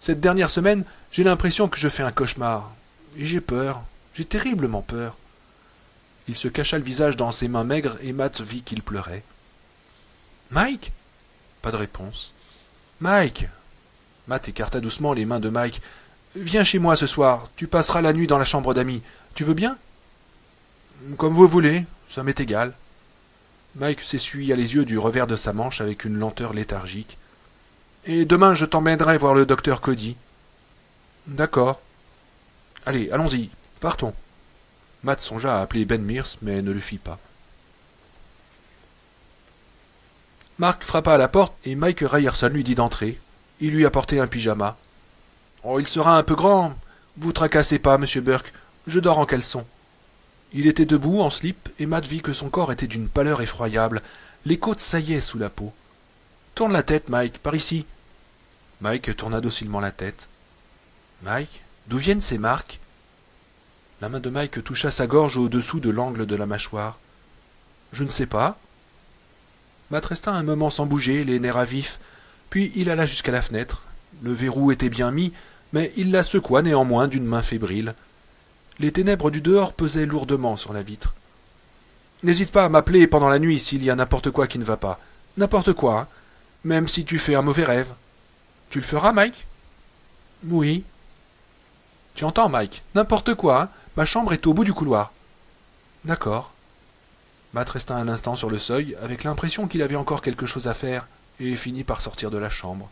Cette dernière semaine, j'ai l'impression que je fais un cauchemar. Et j'ai peur. J'ai terriblement peur. Il se cacha le visage dans ses mains maigres et Matt vit qu'il pleurait. Mike? Pas de réponse. Mike! Matt écarta doucement les mains de Mike. Viens chez moi ce soir. Tu passeras la nuit dans la chambre d'amis. Tu veux bien? Comme vous voulez. Ça m'est égal. Mike s'essuya les yeux du revers de sa manche avec une lenteur léthargique. Et demain, je t'emmènerai voir le docteur Cody. D'accord. Allez, allons-y. Partons. Matt songea à appeler Ben Mears, mais ne le fit pas. Mark frappa à la porte et Mike Ryerson lui dit d'entrer. Il lui apportait un pyjama. Oh, il sera un peu grand. Vous tracassez pas, monsieur Burke. Je dors en caleçon. Il était debout, en slip, et Matt vit que son corps était d'une pâleur effroyable. Les côtes saillaient sous la peau. Tourne la tête, Mike, par ici. Mike tourna docilement la tête. Mike, d'où viennent ces marques? La main de Mike toucha sa gorge au-dessous de l'angle de la mâchoire. Je ne sais pas. Matt resta un moment sans bouger, les nerfs à vif, puis il alla jusqu'à la fenêtre. Le verrou était bien mis, mais il la secoua néanmoins d'une main fébrile. Les ténèbres du dehors pesaient lourdement sur la vitre. N'hésite pas à m'appeler pendant la nuit s'il y a n'importe quoi qui ne va pas. N'importe quoi, hein. Même si tu fais un mauvais rêve. Tu le feras, Mike? Oui. Tu entends, Mike? N'importe quoi, hein. Ma chambre est au bout du couloir. D'accord. Matt resta un instant sur le seuil, avec l'impression qu'il avait encore quelque chose à faire, et finit par sortir de la chambre.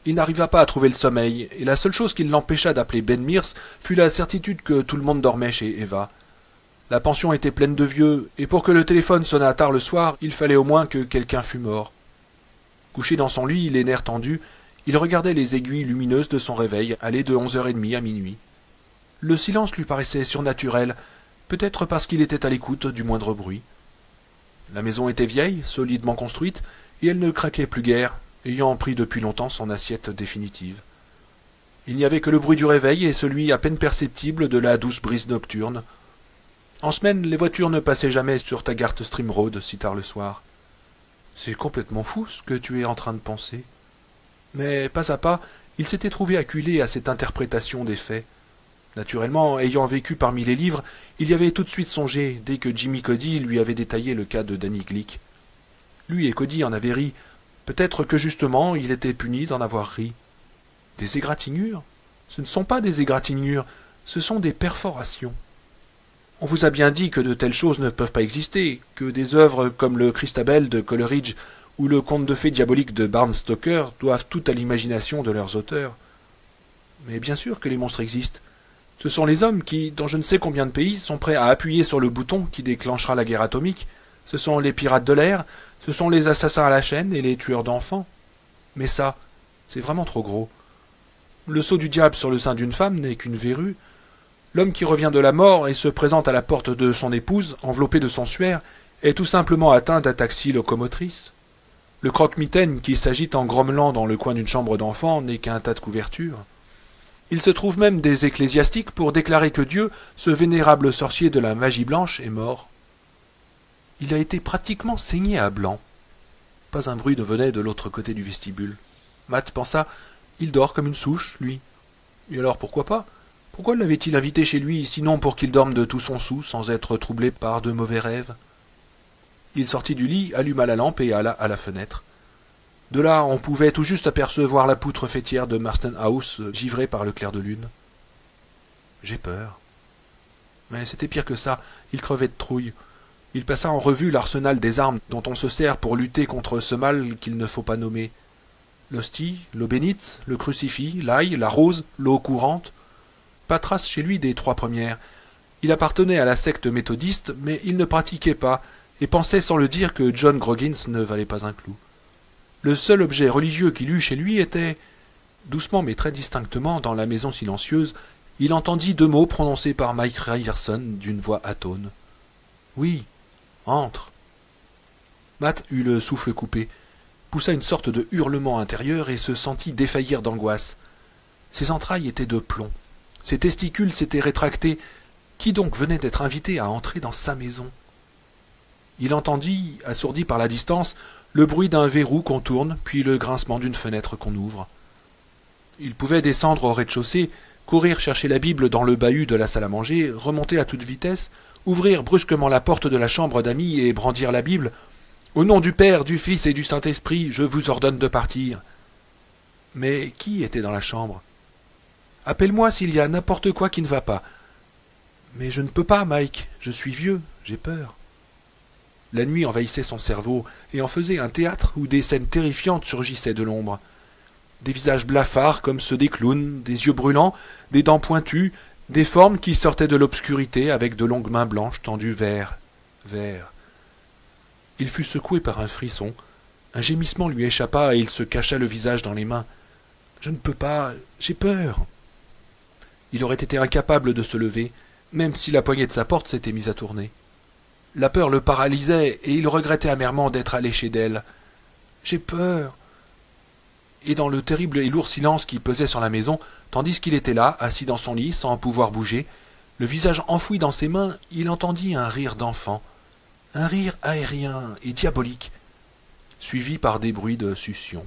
Il n'arriva pas à trouver le sommeil, et la seule chose qui l'empêcha d'appeler Ben Mears fut la certitude que tout le monde dormait chez Eva. La pension était pleine de vieux, et pour que le téléphone sonnât tard le soir, il fallait au moins que quelqu'un fût mort. Couché dans son lit, les nerfs tendus, Il regardait les aiguilles lumineuses de son réveil aller de 11h30 à minuit. Le silence lui paraissait surnaturel, peut-être parce qu'il était à l'écoute du moindre bruit. La maison était vieille, solidement construite, et elle ne craquait plus guère, ayant pris depuis longtemps son assiette définitive. Il n'y avait que le bruit du réveil et celui à peine perceptible de la douce brise nocturne. En semaine, les voitures ne passaient jamais sur Taggart Stream Road si tard le soir. C'est complètement fou ce que tu es en train de penser. Mais pas à pas, il s'était trouvé acculé à cette interprétation des faits. Naturellement, ayant vécu parmi les livres, il y avait tout de suite songé dès que Jimmy Cody lui avait détaillé le cas de Danny Glick. Lui et Cody en avaient ri. Peut-être que justement il était puni d'en avoir ri. Des égratignures? Ce ne sont pas des égratignures, ce sont des perforations. On vous a bien dit que de telles choses ne peuvent pas exister, que des œuvres comme le Christabel de Coleridge ou le conte de fées diabolique de Bram Stoker doivent tout à l'imagination de leurs auteurs. Mais bien sûr que les monstres existent. Ce sont les hommes qui, dans je ne sais combien de pays, sont prêts à appuyer sur le bouton qui déclenchera la guerre atomique. Ce sont les pirates de l'air, ce sont les assassins à la chaîne et les tueurs d'enfants. Mais ça, c'est vraiment trop gros. Le sceau du diable sur le sein d'une femme n'est qu'une verrue. L'homme qui revient de la mort et se présente à la porte de son épouse, enveloppé de son suaire, est tout simplement atteint d'ataxie locomotrice. Le croque-mitaine qui s'agite en grommelant dans le coin d'une chambre d'enfant n'est qu'un tas de couvertures. Il se trouve même des ecclésiastiques pour déclarer que Dieu, ce vénérable sorcier de la magie blanche, est mort. Il a été pratiquement saigné à blanc. Pas un bruit ne venait de l'autre côté du vestibule. Matt pensa, il dort comme une souche, lui. Et alors pourquoi pas? Pourquoi l'avait-il invité chez lui, sinon pour qu'il dorme de tout son soûl sans être troublé par de mauvais rêves? Il sortit du lit, alluma la lampe et alla à la fenêtre. De là, on pouvait tout juste apercevoir la poutre faîtière de Marston House givrée par le clair de lune. J'ai peur. Mais c'était pire que ça, il crevait de trouille. Il passa en revue l'arsenal des armes dont on se sert pour lutter contre ce mal qu'il ne faut pas nommer. L'hostie, l'eau bénite, le crucifix, l'ail, la rose, l'eau courante. Pas trace chez lui des trois premières. Il appartenait à la secte méthodiste, mais il ne pratiquait pas, et pensait sans le dire que John Groggins ne valait pas un clou. Le seul objet religieux qu'il eût chez lui était... Doucement mais très distinctement, dans la maison silencieuse, il entendit deux mots prononcés par Mike Ryerson d'une voix atone. « Oui, entre !» Matt eut le souffle coupé, poussa une sorte de hurlement intérieur et se sentit défaillir d'angoisse. Ses entrailles étaient de plomb. Ses testicules s'étaient rétractés. Qui donc venait d'être invité à entrer dans sa maison? Il entendit, assourdi par la distance, le bruit d'un verrou qu'on tourne, puis le grincement d'une fenêtre qu'on ouvre. Il pouvait descendre au rez-de-chaussée, courir chercher la Bible dans le bahut de la salle à manger, remonter à toute vitesse, ouvrir brusquement la porte de la chambre d'amis et brandir la Bible. « Au nom du Père, du Fils et du Saint-Esprit, je vous ordonne de partir. » Mais qui était dans la chambre? « Appelle-moi s'il y a n'importe quoi qui ne va pas. »« Mais je ne peux pas, Mike, je suis vieux, j'ai peur. » La nuit envahissait son cerveau et en faisait un théâtre où des scènes terrifiantes surgissaient de l'ombre. Des visages blafards comme ceux des clowns, des yeux brûlants, des dents pointues, des formes qui sortaient de l'obscurité avec de longues mains blanches tendues vers... Il fut secoué par un frisson. Un gémissement lui échappa et il se cacha le visage dans les mains. « Je ne peux pas, j'ai peur !» Il aurait été incapable de se lever, même si la poignée de sa porte s'était mise à tourner. La peur le paralysait, et il regrettait amèrement d'être alléché d'elle. « J'ai peur !» Et dans le terrible et lourd silence qui pesait sur la maison, tandis qu'il était là, assis dans son lit, sans pouvoir bouger, le visage enfoui dans ses mains, il entendit un rire d'enfant, un rire aérien et diabolique, suivi par des bruits de succion.